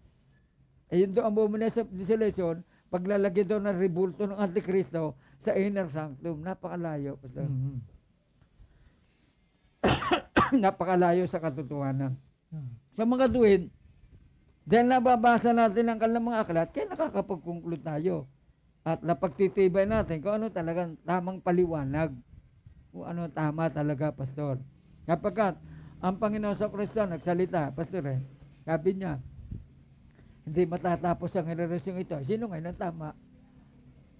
Yun doon ang abomination of desolation, paglalagay doon ng rebulto ng Antikristo sa inner sanctum. Napakalayo, Pastor. Mhm. Napakalayo sa katotohanan. Sa mga tuwid, dahil nababasa natin ang kanilang mga aklat, kaya nakakapag-conclude tayo. At napagtitibay natin kung ano talagang tamang paliwanag. Kung ano tama talaga, Pastor. Kapagkat ang Panginoon sa Kristo nagsalita, Pastor sabi niya, hindi matatapos ang generasyong ito. Sino ngayon ang tama?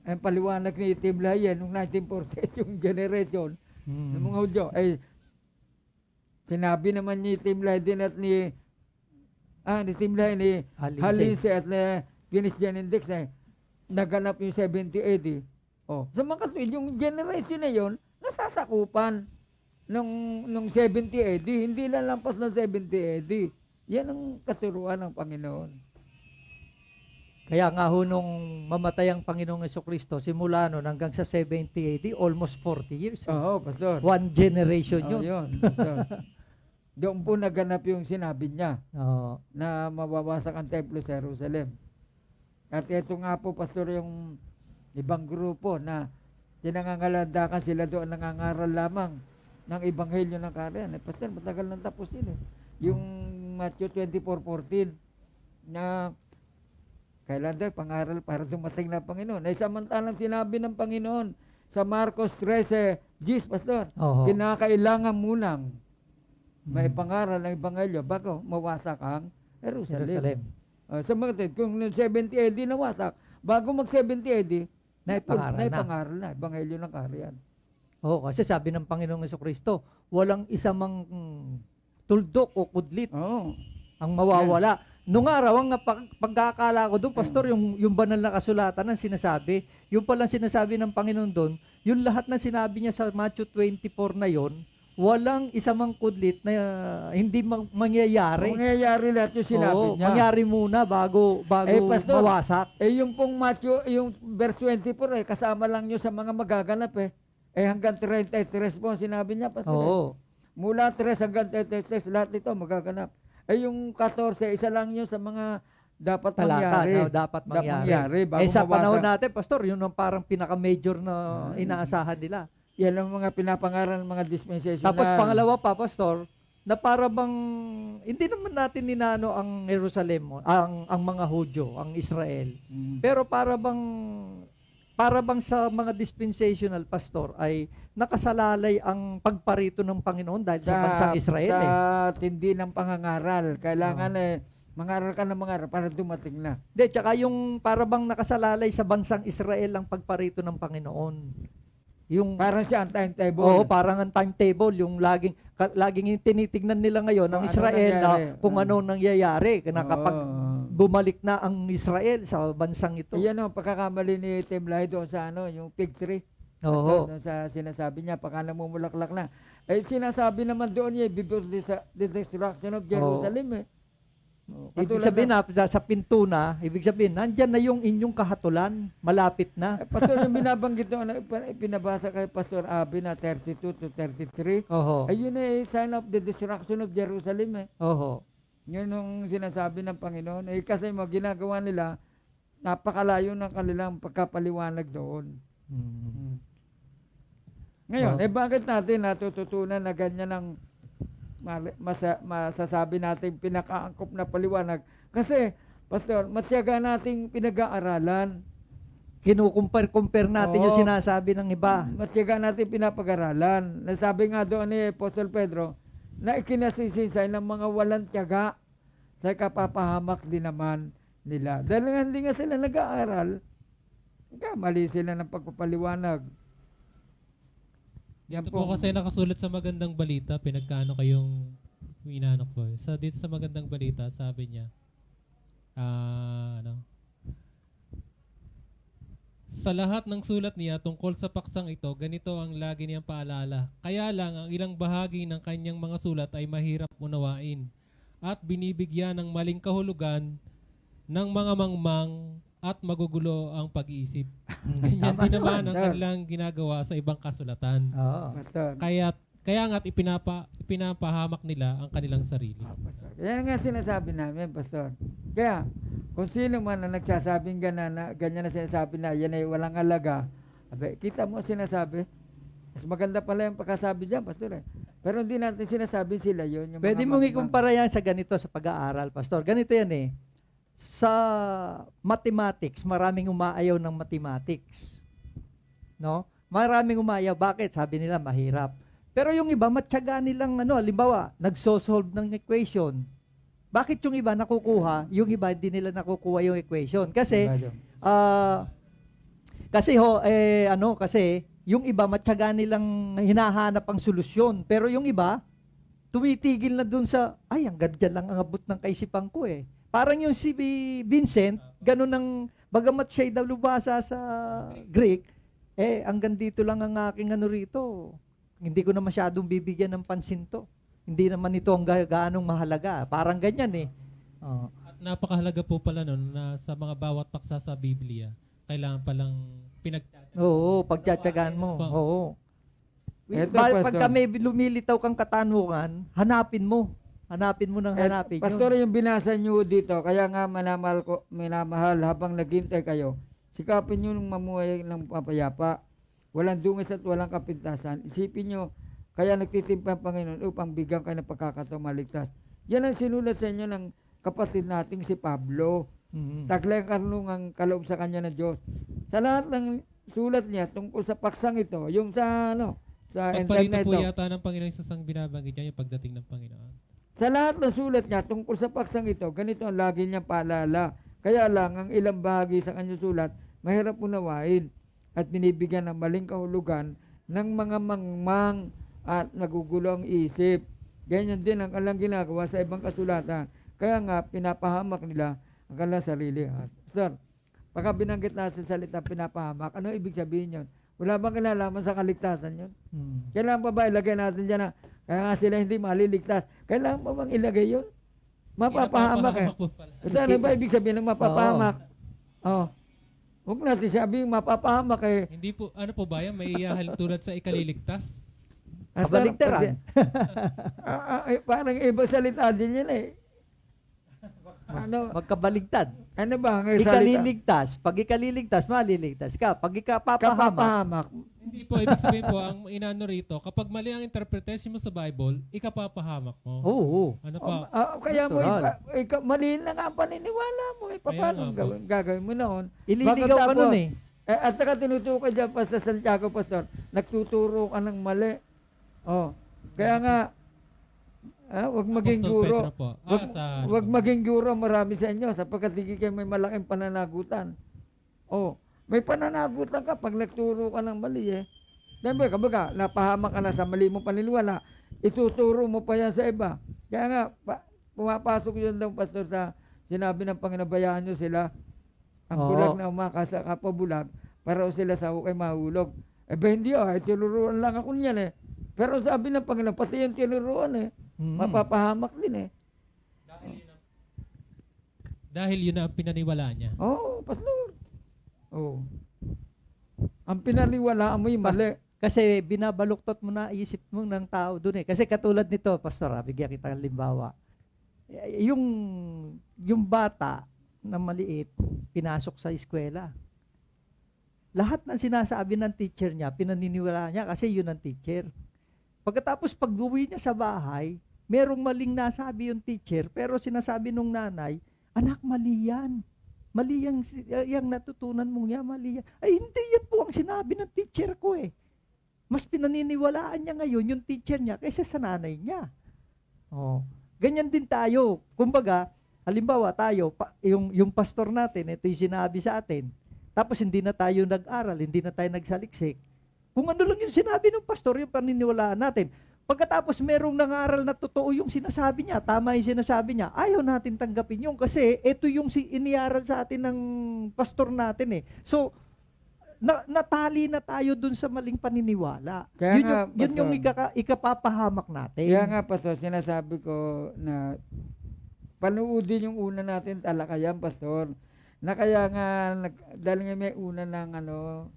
Ang paliwanag ni Tim Laye noong 1948, yung generation ng mga Hudyo, sinabi naman ni Tim Laye din at ni Tim Laye, ni Halinse at ni Finis Index naganap yung 70 AD. Sa mga katuwid, yung generation na yon nasasakupan nung 70 AD, hindi lalampas ng 70 AD. Yan ang katuruan ng Panginoon. Kaya nga ho nung mamatay ang Panginoong Jesucristo, simula nun hanggang sa 70 AD, almost 40 years. Oo, Pastor. One generation yun. Yun, Pastor. Doon po naganap yung sinabi niya Oo. na mabawasak ang templo sa Jerusalem. At ito nga po, Pastor, yung ibang grupo na tinangangalandakan sila doon, nangangaral lamang ng Ebanghelyo ng Kaharian. Pastor, matagal nang tapos yun Yung Matthew 24:14 na kailan daw pangaral para dumating na Panginoon. Samantalang sinabi ng Panginoon sa Marcos 13:10, Pastor, Oo. kinakailangan munang may pangaral ng Ebanghelyo bago mawasak ang Jerusalem. Sa mga kung 70 AD nawasak, bago mag 70 AD, naipangaral na Ebanghelyo ng Kaharian. Oo, kasi sabi ng Panginoong Jesucristo, walang isa mang tuldok o kudlit ang mawawala. Nung araw, ang pagkakala ko doon, Pastor, yung banal na kasulatan ang sinasabi, yung palang sinasabi ng Panginoon doon, yung lahat na sinabi niya sa Matthew 24 na yon, walang isa mang kudlit na hindi mangyayari. Mangyayari lahat yung sinabi niya. Mangyari muna bago Pastor, mawasak. Yung pong Matthew, yung verse 24, kasama lang nyo sa mga magaganap hanggang 33 po, sinabi niya, Pastor. Oo. Mula 3 hanggang 33, lahat ito magaganap. Yung 14, isa lang yun sa mga dapat mangyari. Dapat mangyari. Sa panahon natin, Pastor, yun ang parang pinaka-major na inaasahan nila. Yan ang mga pinapangaral ng mga dispensation. Tapos pangalawa pa, Pastor, na para bang, hindi naman natin ninano ang Jerusalem, ang mga Hudyo, ang Israel. Pero para bang sa mga dispensational pastor ay nakasalalay ang pagparito ng Panginoon dahil sa bansang Israel. Sa tindi ng pangangaral. Kailangan mangaral ka ng mangaral para dumating na. Hindi, tsaka yung para bang nakasalalay sa bansang Israel ang pagparito ng Panginoon. Yung parang siya ang timetable. Oo, parang ang timetable, yung laging tinitignan nila ngayon ng Israel na kung ano nangyayari na kapag bumalik na ang Israel sa bansang ito. Yan pagkakamali ni Tim Laye doon sa yung fig tree. Oo. Sa sinasabi niya, pagka namumulaklak na. Sinasabi naman doon niya, before the destruction of Jerusalem Ibig sabihin sa pinto na, ibig sabihin, nandyan na yung inyong kahatulan, malapit na. Pastor, yung binabanggit doon, pinabasa kay Pastor Abi na 32 to 33, ayun sign of the destruction of Jerusalem Yun yung sinasabi ng Panginoon. Kasi ginagawa nila, napakalayo ng kanilang pagkapaliwanag doon. Ngayon, Oh. bakit natin natututunan na ganyan ang masasabi natin pinakaangkop na paliwanag? Kasi, Pastor, matyaga nating pinag-aaralan. Kinukumpare-compare natin yung Oo. sinasabi ng iba. Matyaga natin pinapag-aralan. Nasabi nga doon ni Apostol Pedro, na ikinasisisay ng mga walang tiyaga sa kapapahamak din naman nila. Dahil nga hindi nga sila nag-aaral, mali sila ng pagpapaliwanag. Yan Ito po kasi nakasulat sa magandang balita, pinagkaano kayong inanok po. Dito sa magandang balita, sabi niya, sa lahat ng sulat niya tungkol sa paksang ito, ganito ang lagi niyang paalala. Kaya lang, ang ilang bahagi ng kanyang mga sulat ay mahirap unawain at binibigyan ng maling kahulugan ng mga mangmang at magugulo ang pag-iisip. Ganyan din naman ang kanilang ginagawa sa ibang kasulatan. Oo. Pastor. Kaya nga't ipinapahamak nila ang kanilang sarili. Pastor. Yan nga sinasabi namin, Pastor. Kaya, kung sino man na nagsasabing ganyan na sinasabi na yan ay walang halaga, kita mo sinasabi, mas maganda pala yung pagkasabi dyan, Pastor. Pero hindi natin sinasabi sila yun. Yung Pwede mga mong mangmang. ikumpara yan sa ganito sa pag-aaral, Pastor. Ganito yan eh. Sa mathematics, maraming umaayaw ng mathematics. No? Maraming umayaw. Bakit? Sabi nila mahirap. Pero yung iba, matyaga nilang, halimbawa, nagsosolve ng equation. Bakit yung iba nakukuha, yung iba hindi nila nakukuha yung equation? Kasi, yung iba, matyaga nilang hinahanap ang solusyon. Pero yung iba, tumitigil na dun sa, ay, hanggang dyan lang ang abot ng kaisipan ko eh. Parang yung si Vincent, ganun ang, bagamat siya'y dalubhasa sa Greek, hanggang dito lang ang aking rito. Hindi ko na masyadong bibigyan ng pansin to. Hindi naman ito ang gaanong mahalaga. Parang ganyan eh. Oh. At napakahalaga po pala nun na sa mga bawat paksa sa Biblia, kailangan palang pinagtatagal. Oo, pagtsatsagaan mo. Oo. Eto, Pag Pastor. kami lumilitaw kang katanungan, hanapin mo. Hanapin mo ng hanapin. Pastor, yun. yung binasa nyo dito, kaya nga minamahal habang naghintay kayo, sikapin nyo ng mamuhay ng papayapa. Walang dungis at walang kapintasan. Isipin nyo, kaya nagtitimpa ang Panginoon upang bigyan kayo ng pagkakataong maligtas. Yan ang sinulat sa inyo ng kapatid nating si Pablo. Mhm. Taglay ang karunungang kaloob sa kanya ng Diyos. Sa lahat ng sulat niya tungkol sa paksang ito, yung sa end time Pagparito na po ito, yata ng Panginoon sa sang binabanggit niya yung pagdating ng Panginoon. sa lahat ng sulat niya tungkol sa paksang ito, ganito ang lagi niyang paalala. Kaya lang, ang ilang bahagi sa kanyang sulat, mahirap unawain at binibigyan ng maling kahulugan ng mga mangmang at nagugulo ang isip. Ganyan din ang kanilang ginagawa sa ibang kasulatan. Kaya nga, pinapahamak nila ang kanilang sarili. Sir, pagka binanggit natin sa salita pinapahamak, ano ibig sabihin yun? Wala bang kinalaman sa kaligtasan yun? Kailangan pa ba ilagay natin dyan na kaya nga sila hindi maliligtas? Kailangan pa bang ilagay yun? Mapapahamak eh. Po pala. Basta ano ba ibig sabihin ng mapapahamak? Oh. Huwag natin sabihin mapapahamak eh. Hindi po, ano po ba yan? May iyahalin tulad sa ikaliligtas? Kabaligtaran. Parang ibang salita din yan eh. Ano Magkabaligtad. ba ang salita? Ikaliligtas. Pag ikaliligtas, maliligtas ka. Pag ikapapahamak, Kapapahamak. Hindi po, ibig sabihin po, ang inano rito, kapag mali ang interpretation mo sa Bible, ikapapahamak mo. oo. Ano pa? Kaya mo, Natural. mali na nga ang paniniwala mo. Paano Kaya nga po. gagawin mo noon? Ililigaw ka nun eh. At saka tinutukoy dyan pa sa Santiago, Pastor, nagtuturo ka ng mali. Oh. Kaya nga, wag maging Apostol guro. Pedro po. Wag maging guro marami sa inyo sapagkat hindi kayo may malaking pananagutan. Oh, may pananagutan ka pag nagturo ka ng mali eh. Dahil kabaga, napahamak ka na sa mali mo paniniwala, ituturo mo pa yan sa iba. Kaya nga, pumapasok yun daw, Pastor, sa sinabi ng Panginoon, bayaan nyo sila. Ang Oo. bulag na umakas sa kapabulag, para sila sa hukay mahulog. Hindi tinuruan lang ako niyan eh. Pero sabi ng Panginoon, pati yung tinuruan eh. Mapapahamak din eh. Dahil yun ang pinaniwalaan niya. Pastor. Ang pinaniwalaan mo yung mali. Kasi binabaluktot mo na isip mo ng tao doon eh. Kasi katulad nito, Pastor, bigyan kita ng limbawa. Yung bata na maliit, pinasok sa eskwela. lahat ng sinasabi ng teacher niya, pinaniniwala niya kasi yun ang teacher. Pagkatapos pag-uwi niya sa bahay, merong maling nasabi yung teacher, pero sinasabi nung nanay, anak, mali yan. Mali yung natutunan mong yan, mali yan. Ay, hindi yan po ang sinabi ng teacher ko eh. Mas pinaniniwalaan niya ngayon yung teacher niya kaysa sa nanay niya. Oh. Ganyan din tayo. Kumbaga, halimbawa tayo, yung pastor natin, ito yung sinabi sa atin. Tapos hindi na tayo nag-aral, hindi na tayo nagsaliksik. Kung ano lang yung sinabi ng pastor, yung paniniwalaan natin. Pagkatapos merong nangaral na totoo yung sinasabi niya, tama yung sinasabi niya, ayaw natin tanggapin yung kasi ito yung iniaral sa atin ng pastor natin eh. So, natali na tayo dun sa maling paniniwala. Kaya Yun yung ikapapahamak natin. Kaya nga, Pastor, sinasabi ko na panuudin yung una natin talakayan, Pastor. Na kaya nga, dahil nga may una ng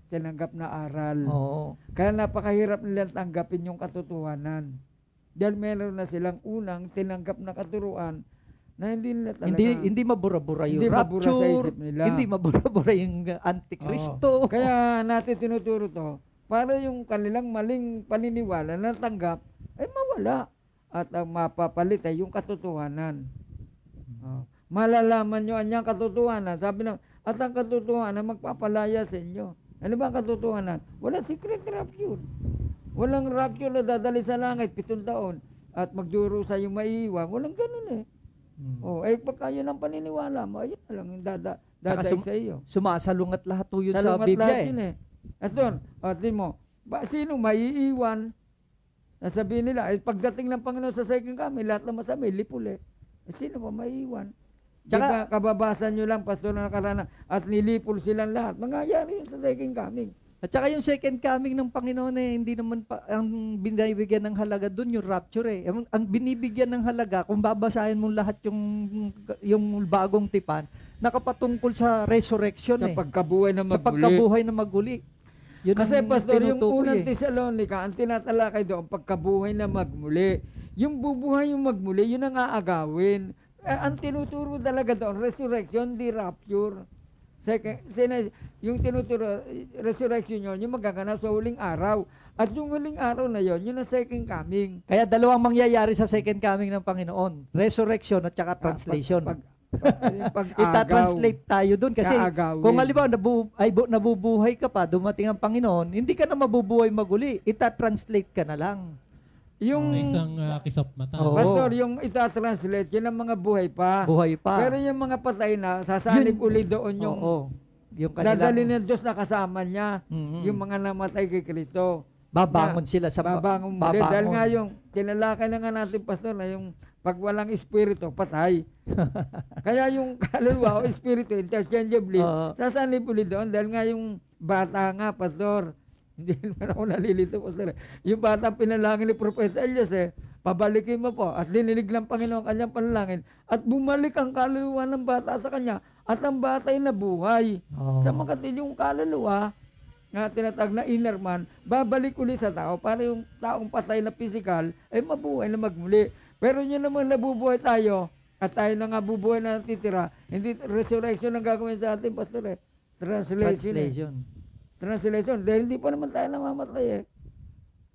tinanggap na aral. Oo. Kaya napakahirap nilang tanggapin yung katotohanan. Dahil meron na silang unang tinanggap na katuruan na hindi nila talaga. Hindi mabura-bura yung Hindi mabura sa rapture. isip nila. Hindi mabura-bura yung antikristo. Kaya natin tinuturo to para yung kanilang maling paniniwala na tanggap ay mawala at ang mapapalit ay yung katotohanan. Malalaman nyo anyang katotohanan. Sabi na, at ang katotohanan magpapalaya sa inyo. Ano ba ang katotohanan? Wala secret rapture. Walang rapture na dadali sa langit 7 taon at magdurusa yung maiiwan. Walang ganun eh. Pagka yun ang paniniwala mo, ayun na lang yung dadaig sa iyo. Sumasalungat lahat po yun sa Salungat Biblia lahat eh. yun eh. At doon, tingin mo, sino maiiwan? Nasabihin nila, pagdating ng Panginoon sa second coming, lahat na masami, lipul eh. Sino pa maiiwan? Diba, kababasan nyo lang, Pastor, na nakarana, at nilipol silang lahat. Mangyayari yun sa second coming. At saka yung second coming ng Panginoon hindi naman ang binibigyan ng halaga doon yung rapture eh. Ang binibigyan ng halaga, kung babasahin mo lahat yung bagong tipan, nakapatungkol sa resurrection Sa pagkabuhay na magmuli. Sa pagkabuhay na maguli. Yun Kasi Pastor, yung tinutukoy unang Tesalonica, ang tinatalakay doon, pagkabuhay na magmuli. Yung bubuhay yung magmuli, yun ang aagawin. Ang tinuturo talaga doon, resurrection, di rapture. Yung tinuturo, resurrection yun, yung magaganap sa huling araw. At yung huling araw na yun, yun ang second coming. Kaya dalawang mangyayari sa second coming ng Panginoon. Resurrection at saka translation. Ita-translate tayo doon kasi kaagawin. Kung halimbawa nabubuhay ka pa, dumating ang Panginoon, hindi ka na mabubuhay maguli. Ita-translate ka na lang. Yung Sa isang kisap mata. Oo. Pastor, yung ita-translate, yun ang mga buhay pa. Buhay pa. Pero yung mga patay na, sasanib uli doon yung yung kanilang, dadali ng Diyos na kasama niya, Mhm. yung mga namatay kay Kristo. babangon sila sa Babangon muli. Dahil nga yung, tinalakay na nga natin, Pastor, na yung pag walang espiritu, patay. Kaya yung kaluluwa o espiritu, interchangeably, sasanib uli doon. Dahil nga yung bata nga, Pastor, hindi naman ako nalilito, Pastor. Yung bata pinalangin ni Propeta Elias pabalikin mo po. At dinilig ng Panginoon kanyang panalangin. At bumalik ang kaluluwa ng bata sa kanya. At ang bata ay nabuhay. Sa makatid yung kaluluwa, nga tinatag na inner man, babalik ulit sa tao para yung taong patay na physical ay mabuhay na magmuli. Pero yun naman nabubuhay tayo at tayo na nga bubuhay na natitira, hindi resurrection ang gagawin sa atin, Pastor. Translation. Translation. Dahil hindi pa naman tayo namamatay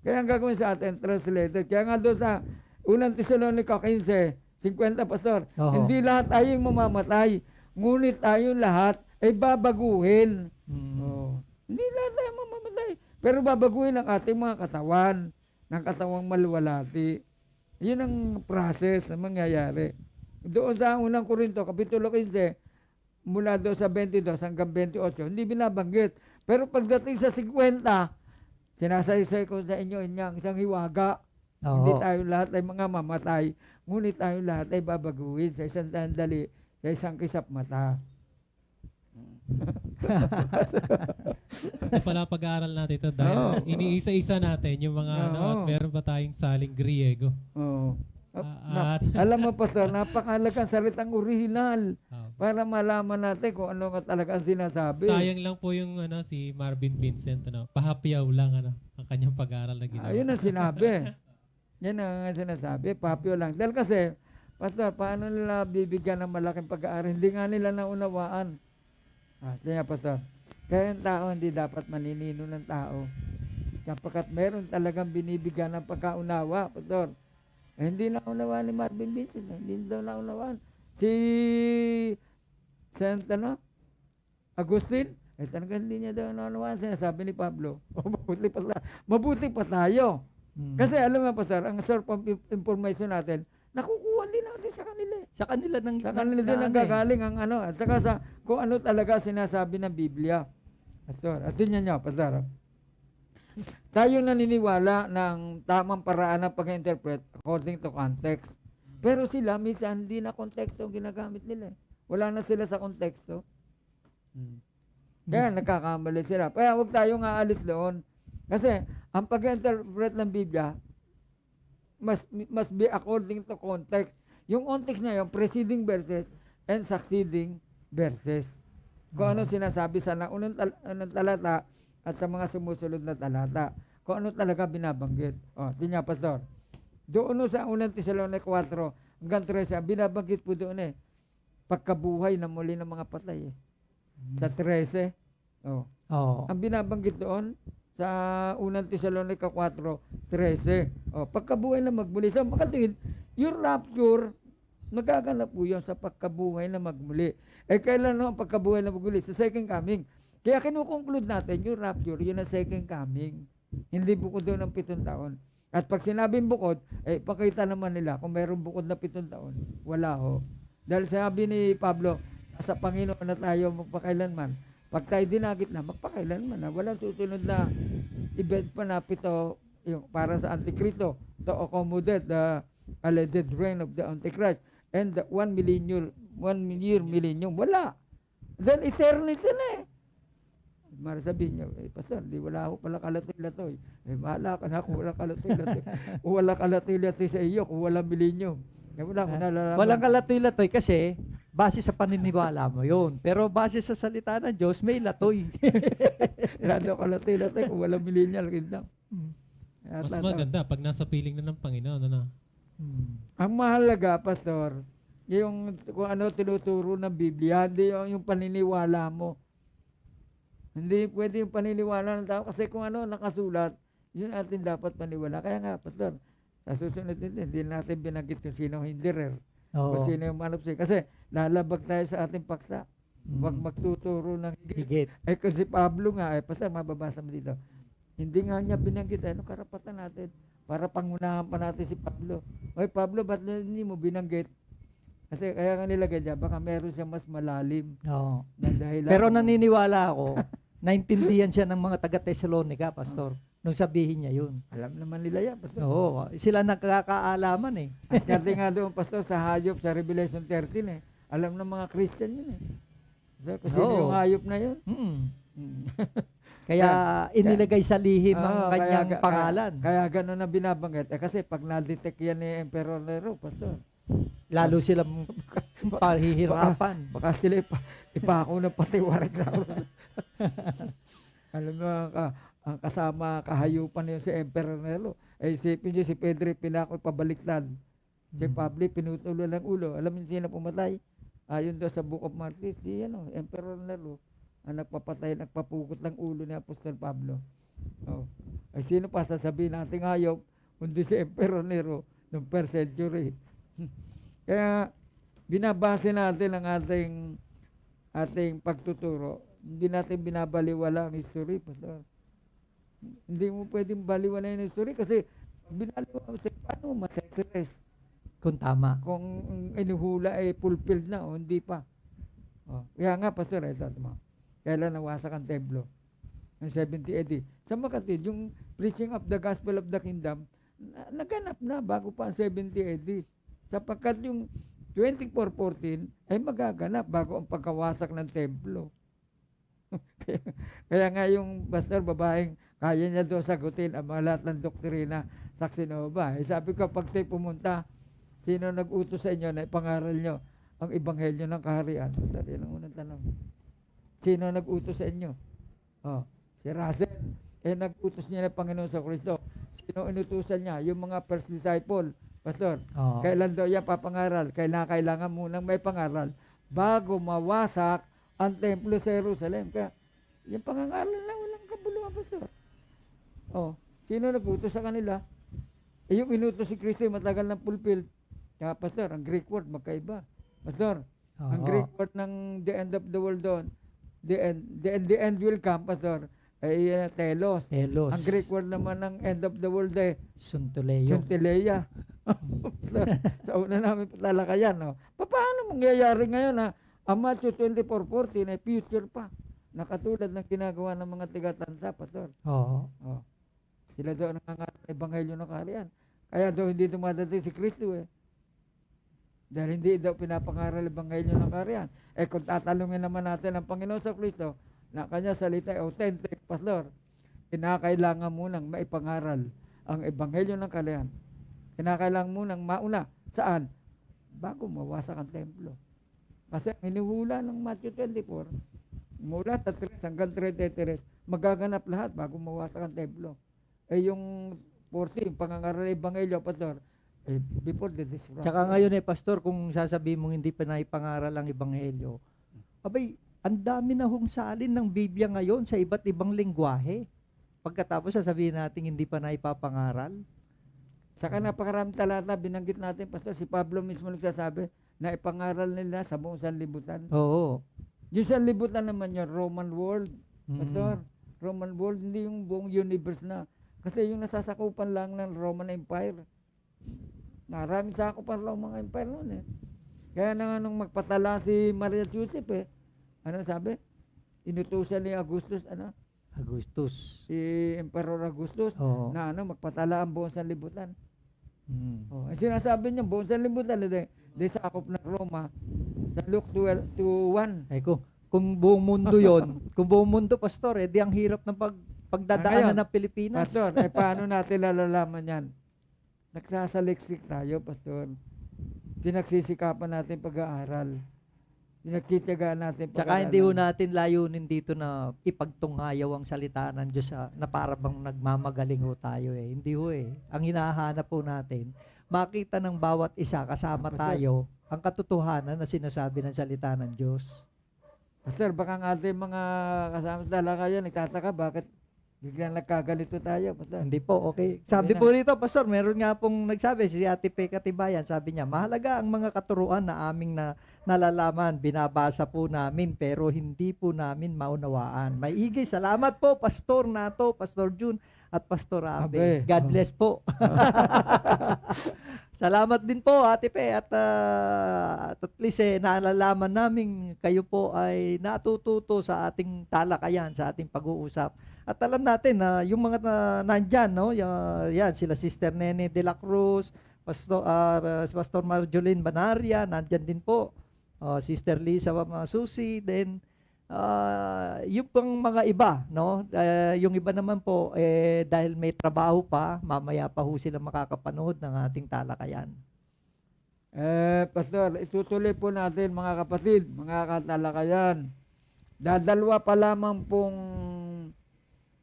Kaya ang gagawin sa atin, translated. Kaya nga doon sa unang Tesalonica 15:50, Pastor, hindi lahat tayo yung mamamatay. Ngunit tayo lahat ay babaguhin. Hindi lahat tayo mamamatay. Pero babaguhin ang ating mga katawan, ng katawang maluwalhati. Yun ang process na mangyayari. Doon sa unang Korinto, Kapitulo 15, mula doon sa 22 hanggang 28, hindi binabanggit. Pero pagdating sa 50, sinasaysay ko sa inyo inyang isang hiwaga. Hindi tayo lahat ay mga mamatay, ngunit tayo lahat ay babaguhin sa isang sandali, sa isang kisap mata. Ito pala pag-aaral natin ito dahil iniisa-isa natin yung mga at meron pa tayong saling Griego. Alam mo, Pastor, napakahalagang salitang original para malaman natin kung ano nga talaga ang sinasabi. Sayang lang po yung si Marvin Vincent, pahapyaw lang ang kanyang pag-aaral na ginawa. Ayun ang sinabi. Yan ang sinasabi, pahapyaw lang. Dahil kasi, Pastor, paano nila bibigyan ng malaking pag-aaral? Hindi nga nila naunawaan. Sige, Pastor. Kaya ang tao hindi dapat maninino ng tao. Kapagkat meron talagang binibigyan ng pagkaunawa, Pastor. Eh, hindi naunawaan ni Marvin Vincent. Hindi daw naunawaan. Si Saint Agustin, eh talagang hindi niya daw naunawaan. Sinasabi ni Pablo, mabuti pa tayo. Kasi alam mo, Pastor, ang source of information natin, nakukuha din natin sa kanila. Sa kanila nang Sa kanila din ang gagaling ang ano. At saka sa kung ano talaga sinasabi ng Biblia. Pastor, at tingnan niyo, Pastor. Tayo naniniwala ng tamang paraan ng pag-interpret according to context. Pero sila, minsan hindi na konteksto ang ginagamit nila. Wala na sila sa konteksto. Kaya nagkakamali sila. Kaya huwag tayong aalis doon. Kasi ang pag-interpret ng Biblia must be according to context. Yung context na yun, preceding verses and succeeding verses. Kung ano sinasabi sa naunang talata at sa mga sumusunod na talata. Kung ano talaga binabanggit. O, tingnan, Pastor. Doon sa unang Tesalonica 4 hanggang 13, binabanggit po doon pagkabuhay na muli ng mga patay. Sa 13. O. Oh. Ang binabanggit doon sa unang Tesalonica 4:13. O, pagkabuhay na magmuli. Sa makatid, yung rapture, magaganap po yun sa pagkabuhay na magmuli. Eh, kailan ang pagkabuhay na magmuli? Sa second coming. Kaya kinukonclude natin, yung rapture, yun ang second coming. Hindi bukod doon ng 7 taon. At pag sinabing bukod, pakita naman nila kung mayroong bukod na 7 taon. Wala ho. Dahil sabi ni Pablo, sa Panginoon na tayo magpakailanman. Pag tayo dinagit na, magpakailanman na. Walang susunod na event pa na 7 yung para sa Antikristo to accommodate the alleged reign of the Antichrist and the 1 year millennium. Wala. Then eternity na sabihin niya, Pastor, di wala ako pala kalatoy-latoy. Bahala ka na kung wala kalatoy-latoy. Kung wala kalatoy-latoy sa iyo, kung wala millennium. Wala akong nalalaman. Walang kalatoy-latoy kasi base sa paniniwala mo yun. Pero base sa salita ng Diyos, may latoy. Rado kalatoy-latoy kung wala millennial. Mas maganda pag nasa piling na ng Panginoon. Ano? Ang mahalaga, Pastor, yung kung ano tinuturo ng Biblia, hindi yung paniniwala mo. Hindi pwede yung paniniwala ng tao kasi kung ano nakasulat, yun atin dapat paniwala. Kaya nga, Pastor, sa susunod nito, hindi natin binanggit kung sino hinderer. Kung sino yung manupsi. Kasi lalabag tayo sa ating paksa. Huwag magtuturo ng higit. Kung si Pablo nga, Pastor, mababasa mo dito. Hindi nga niya binanggit, ano karapatan natin? Para pangunahan pa natin si Pablo. Oy, Pablo, ba't hindi mo binanggit? Kasi kaya nga nilagay dyan, baka meron siya mas malalim. Oo. Na dahilan. Pero naniniwala ako, naintindihan siya ng mga taga-Tesalonica, Pastor, nung sabihin niya yun. Alam naman nila yan, Pastor. Oo, sila nakakaalaman At dati nga doon, Pastor, sa hayop, sa Revelation 13 alam ng mga Christian yun So, kasi yung hayop na yun. Kaya inilagay sa lihim ang kanyang pangalan. Kaya gano'n na binabanggit. Kasi pag na-detect yan ni Emperor Nero, Pastor, Lalo silang pahihirapan. Baka sila ipako ng patiwarik sa alam mo, ang kasama kahayupan niyo si Emperor Nero. Isipin niyo si Pedro pinako pabaliktad. Si Pablo pinutulo ng ulo. Alam niyo sino pumatay? Ayon doon sa Book of Martyrs, si Emperor Nero ang nagpapatay, nagpapukot ng ulo ni Apostol Pablo. Ay sino pa sasabihin nating hayop kundi si Emperor Nero noong 1st century. Kaya binabase natin ang ating pagtuturo. Hindi natin binabaliwala ang history, Pastor. Hindi mo pwedeng baliwala yung history kasi binaliwala mo paano matetres. Kung tama. Kung inuhula ay fulfilled na o hindi pa. Kaya nga, Pastor, ito. Kailan nawasak ang templo? Ng 70 AD. Sa makatid, yung preaching of the gospel of the kingdom, naganap na bago pa ang 70 AD. Sapagkat yung 24:14 ay magaganap bago ang pagkawasak ng templo. Kaya nga yung pastor babaeng kaya niya doon sagutin ang mga lahat ng doktrina sa Xenova. Sabi ko, pag tayo pumunta, sino nag-utos sa inyo na ipangaral nyo ang ebanghelyo ng kaharian? Pastor, yan ang unang tanong. Sino nag-utos sa inyo? Si Russell. Nag-utos niya ng Panginoon sa Kristo. Sino inutusan niya? Yung mga first disciple. Pastor, kailan daw yan papangaral? Kailangan munang may pangaral bago mawasak ang templo sa Jerusalem. Kaya Yung pangangaral lang, walang kabuluhan, Pastor. Oh, sino nag-utos sa kanila? Eh, yung inutos si Kristo, matagal ng fulfilled. Kaya, Pastor, ang Greek word, magkaiba. Pastor, ang Oo. Greek word ng the end of the world doon, the end will come, Pastor, ay telos. Telos. Ang Greek word naman ng end of the world ay Suntuleo. Chontileya. Sa una namin patalakayan, no? Paano mangyayari ngayon na ang Matthew 24:14 ay future pa? Nakatulad ng ginagawa ng mga tigatansa, Pastor. Oo. Oh. Sila daw nangangaral ng ebanghelyo ng kaharian. Kaya daw hindi dumadating si Kristo eh. Dahil hindi daw pinapangaral ang ebanghelyo ng kaharian. Eh kung tatalungin naman natin ang Panginoon sa Kristo, na kanya salita ay authentic, Pastor, kinakailangan munang maipangaral ang ebanghelyo ng kaharian. Kinakailangan munang mauna. Saan? Bago mawasak ang templo. Kasi ang inuhula ng Matthew 24, mula sa 3 hanggang 33, magaganap lahat bago mawasak ang templo. Eh yung 40, yung pangangaral ng ebanghelyo, Pastor, eh, before the destruction. Tsaka ngayon pastor, kung sasabihin mong hindi pa naipangaral ang ebanghelyo, abay, ang dami na hong salin ng Biblia ngayon sa iba't ibang lengguwahe. Pagkatapos sasabihin natin hindi pa naipapangaral. Saka napakaraming talata, binanggit natin, Pastor, si Pablo mismo nagsasabi na ipangaral nila sa buong sanlibutan. Oo. Yung sanlibutan naman yung Roman world, Mm. Pastor. Roman world, hindi yung buong universe na. Kasi yung nasasakupan lang ng Roman Empire. Maraming sakupan lang mga empire noon eh. Kaya na nga nung magpatala si Maria Joseph eh, ano sabi? Inutusan ni Augustus, Augustus. si Emperor Augustus, Oo. na magpatala ang buong sanlibutan. Mm. Oh, ang sinasabi niya, buong sanlibutan, di sakop ng Roma, sa Luke 12:1. Ay kung buong mundo yon, kung buong mundo, pastor, di ang hirap ng pagdadaanan Ngayon, ng Pilipinas. Pastor, paano natin lalalaman yan? Nagsasaliksik tayo, Pastor. Pinagsisikapan natin pag-aaral. Pinagtitiyagaan natin Tsaka hindi ho pag-aaralan. natin layunin dito na ipagtunghayaw ang salita ng Diyos na para bang nagmamagaling ho tayo eh. Hindi ho eh. Ang hinahanap po natin, makita ng bawat isa kasama tayo ang katotohanan na sinasabi ng salita ng Diyos. Pastor, baka ang ating mga kasama sa talakayan, nagtataka bakit biglang nagkagalito tayo, Pastor. Hindi po, okay. Sabi Hindi po rito, Pastor, meron nga pong nagsabi, si Ate Pe Katibayan, sabi niya, mahalaga ang mga katuruan na aming nalalaman, binabasa po namin, pero hindi po namin maunawaan. Maigi, salamat po, Pastor Nato, Pastor June, at Pastor Abe. Abe. God bless po. Salamat din po, Ate Pe, at least naalalaman namin kayo po ay natututo sa ating talakayan, sa ating pag-uusap. At alam natin na yung mga nandyan, no? Yan, sila Sister Nene de la Cruz, Pastor Marjolin Banaria, nandyan din po. Sister Lisa Susi, then yung pang mga iba, no? Yung iba naman po, dahil may trabaho pa, mamaya pa ho sila makakapanood ng ating talakayan. Pastor, itutuloy po natin mga kapatid, mga katalakayan. Dadalwa pa lamang pong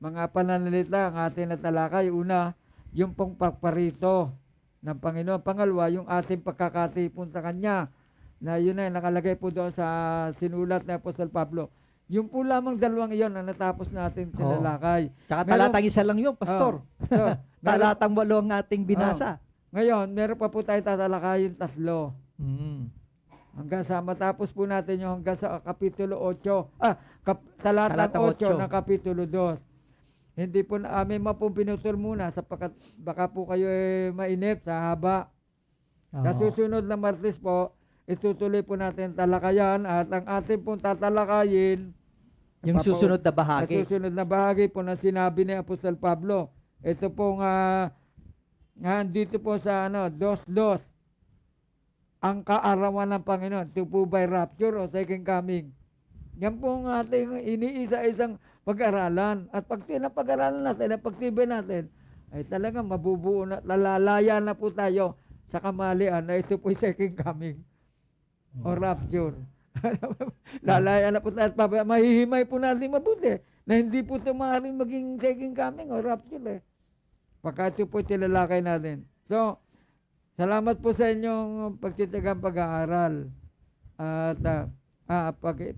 mga pananalita ang ating natalakay. Una, yung pong pagparito ng Panginoon. Pangalawa, yung ating pagkakatipon sa Kanya. Na yun ay nakalagay po doon sa sinulat ni Apostol Pablo. Yung po lamang dalawang iyon na natapos natin tinalakay. Tsaka talatang isa lang yun, Pastor. So, Talatang 8 ang ating binasa. ngayon, meron pa po tayo tatalakayin 3. Mm. Hanggang sa matapos po natin yung hanggang sa kapitulo 8. Talatang 8 ng kapitulo 2. Hindi po namin mapupinutol muna sapagkat baka po kayo mainip sa haba. Sa susunod na Martes po, itutuloy po natin talakayan at ang ating pong tatalakayin Yung susunod na bahagi. Sa susunod na bahagi po na sinabi ni Apostol Pablo. Ito pong dito po sa 2:2 ang kaarawan ng Panginoon, ito po by rapture o second coming. Yan po ang ating iniisa-isang pag-aralan. At pag tinapag-aralan natin, at pagtibay natin, ay talagang mabubuo na, lalaya na po tayo sa kamalian na ito po second coming o rapture. Lalaya na po tayo at mahihimay po natin mabuti na hindi po ito maaaring maging second coming o rapture Pagka ito po tilalakay natin. So, salamat po sa inyong pagtitigang pag-aaral at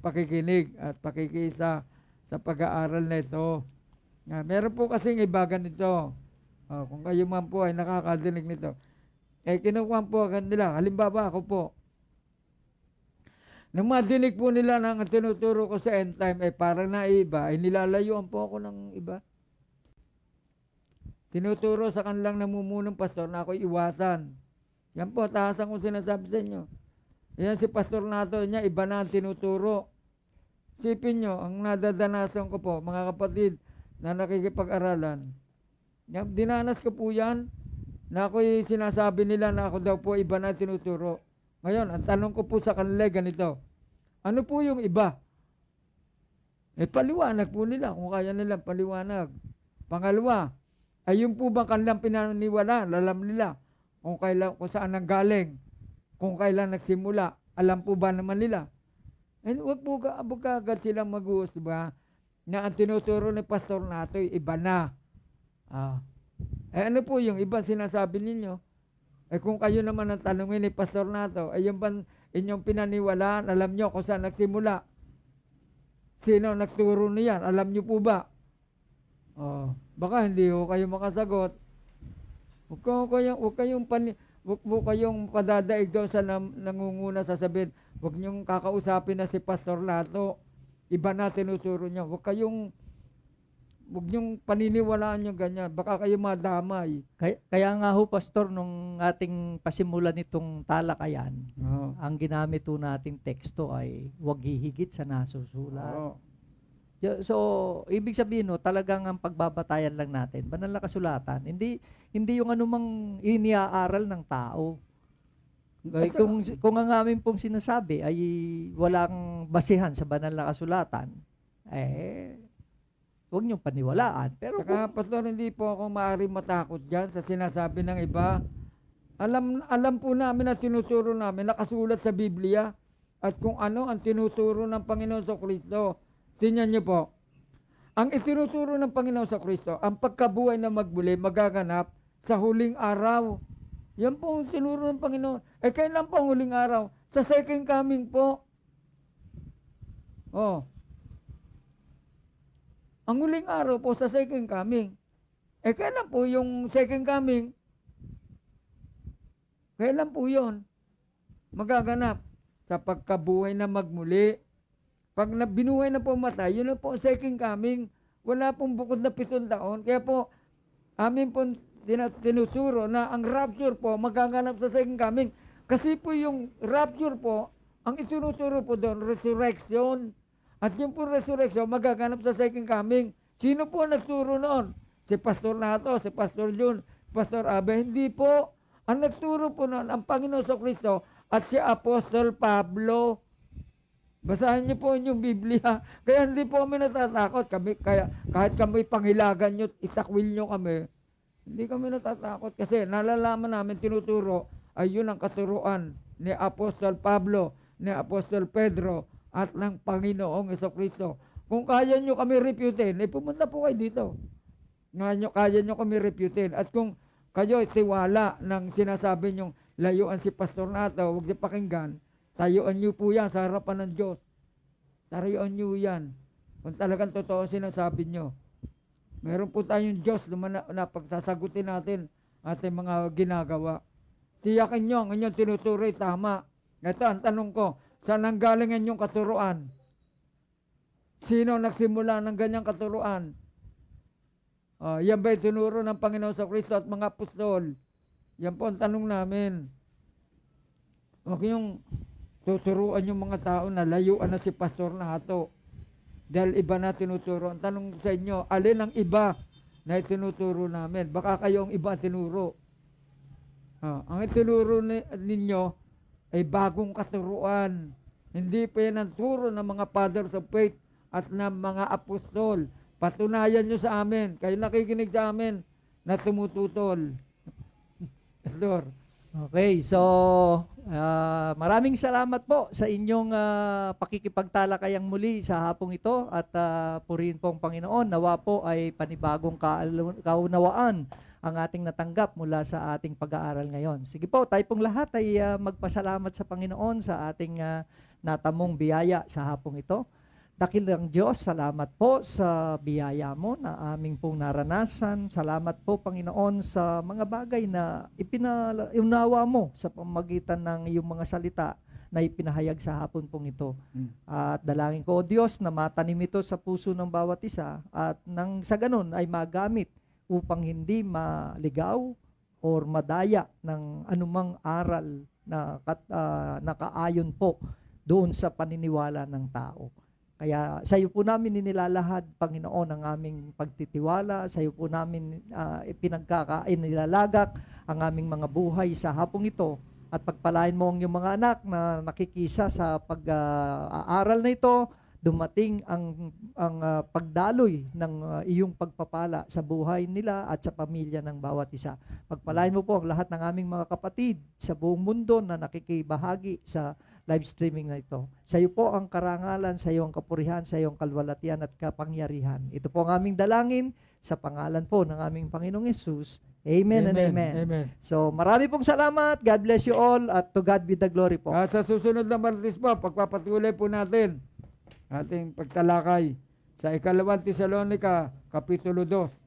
pakikinig at pakikisa sa pag-aaral na ito. Meron po kasing iba ganito. Kung kayo man po ay nakakadinig nito, kinukuha po agad nila. Halimbawa ako po, nang madinig po nila ng tinuturo ko sa end time, parang naiba, nilalayuan po ako ng iba. Tinuturo sa kanilang namumunong pastor na ako iwasan. Yan po, tahasan ko sinasabi sa inyo. Yan si pastor nato niya, iba na ang tinuturo. Sipin nyo, ang nadadanasan ko po, mga kapatid na nakikipag-aralan, yan, dinanas ko po yan, na ako'y sinasabi nila na ako daw po iba na tinuturo. Ngayon, ang tanong ko po sa kanila ganito, ano po yung iba? Paliwanag po nila kung kaya nilang paliwanag. Pangalawa, ay yung po bang kanilang pinaniwala, alam nila kung saan nanggaling, kung kailan nagsimula, alam po ba naman nila? Huwag po agad silang mag-uusba na ang tinuturo ni pastor nato iba na. Ano po yung iba sinasabi ninyo? Kung kayo naman ang tanongin ni pastor nato, yung ban inyong pinaniwalaan, alam nyo kung saan nagsimula? Sino nagturo niyan? Alam nyo po ba? Baka hindi ko kayo makasagot. Huwag kayong padadaig doon sa nangunguna sasabihin, huwag nyong kakausapin na si pastor nato. Iba na tinuturo niya. Huwag nyong paniniwalaan yung ganyan. Baka kayo madamay. Kaya nga ho, Pastor, nung ating pasimulan nitong talakayan, ang ginamit ho nating teksto ay huwag hihigit sa nasusulat. So, ibig sabihin no, talagang ang pagbabatayan lang natin, banal na kasulatan. Hindi yung anumang iniaaral ng tao. Kung ang amin pong sinasabi ay walang basihan sa banal na kasulatan, huwag niyong paniwalaan. Pero saka, pastor, hindi po ako maaari matakot dyan sa sinasabi ng iba. Alam po namin na tinuturo namin, nakasulat sa Biblia, at kung ano ang tinuturo ng Panginoon sa Kristo. Tingnan niyo po, ang itinuturo ng Panginoon sa Kristo, ang pagkabuhay na magbuli, magaganap sa huling araw. Yan po ang tinuro ng Panginoon. Kailan po ang huling araw? Sa second coming po. Ang huling araw po sa second coming. Kailan po yung second coming? Kailan po yun? Magaganap sa pagkabuhay na magmuli. Pag binuhay na po matay, yun na po ang second coming. Wala pong bukod na 7 taon. Kaya po, amin po tinuturo na ang rapture po magaganap sa second coming. Kasi po yung rapture po, ang itinuturo po doon, resurrection. At yung po resurrection, magaganap sa second coming. Sino po nagturo noon? Si Pastor Nato, si Pastor Jun, Pastor Abe. Hindi po. Ang nagturo po noon, ang Panginoon sa Kristo at si Apostol Pablo. Basahin niyo po yung Biblia. Kaya hindi po kami natatakot. Kahit kami panghilagan nyo, itakwil nyo kami, hindi kami natatakot. Kasi nalalaman namin tinuturo ay yun ang katuruan ni Apostol Pablo, ni Apostol Pedro, at ng Panginoong Jesucristo. Kung kaya nyo kami refutin, pumunta po kayo dito. Kaya nyo kami refutin. At kung kayo tiwala ng sinasabi nyong layuan si Pastor Nato, huwag niyo pakinggan, tayuan nyo po yan sa harapan ng Diyos. Tayuan nyo yan. Kung talagang totoo sinasabi nyo. Meron po tayong Diyos na pagsasagutin natin ating mga ginagawa. Tiyakin nyo, ang inyong tinuturo ay tama. Ito ang tanong ko, saan ang galing inyong katuruan? Sino nagsimula ng ganyang katuruan? Yan ba'y tinuro ng Panginoon sa Kristo at mga apostol? Yan po ang tanong namin. Huwag yung tuturuan yung mga tao na layuan na si Pastor Nato. Dahil iba na tinuturo. Ang tanong sa inyo, alin ang iba na itinuturo namin? Baka kayo ang iba tinuro. Ang itinuro ninyo ay bagong katuruan. Hindi pa yan ang turo ng mga fathers of faith at ng mga apostol. Patunayan nyo sa amin. Kayo nakikinig sa amin na tumututol. Pastor. Okay, so maraming salamat po sa inyong pakikipagtalakayang muli sa hapong ito at purihin po ang Panginoon. Nawa po ay panibagong kaunawaan ang ating natanggap mula sa ating pag-aaral ngayon. Sige po, tayo pong lahat ay magpasalamat sa Panginoon sa ating natamong biyaya sa hapong ito. Dakilang Diyos, salamat po sa biyaya mo na aming pong naranasan. Salamat po, Panginoon, sa mga bagay na ipinaunawa mo sa pamagitan ng iyong mga salita na ipinahayag sa hapon pong ito. At dalangin ko, O Diyos, na matanim ito sa puso ng bawat isa at nang sa ganun ay magamit upang hindi maligaw or madaya ng anumang aral na nakaayon po doon sa paniniwala ng tao. Kaya sa iyo po namin inilalahad, Panginoon, ang aming pagtitiwala. Sa iyo po namin nilalagak ang aming mga buhay sa hapong ito. At pagpalain mo ang iyong mga anak na nakikisa sa pag-aaral na ito, dumating ang pagdaloy ng iyong pagpapala sa buhay nila at sa pamilya ng bawat isa. Pagpalain mo po ang lahat ng aming mga kapatid sa buong mundo na nakikibahagi sa live streaming na ito. Sa iyo po ang karangalan, sa iyo ang kapurihan, sa iyo ang kalwalatian at kapangyarihan. Ito po ang aming dalangin sa pangalan po ng aming Panginoong Yesus. Amen and amen. Amen. So marami pong salamat. God bless you all at to God be the glory po. Sa susunod na Martes po, pagpapatuloy po natin ating pagtalakay sa 2 Tesalonica, Kapitulo 2.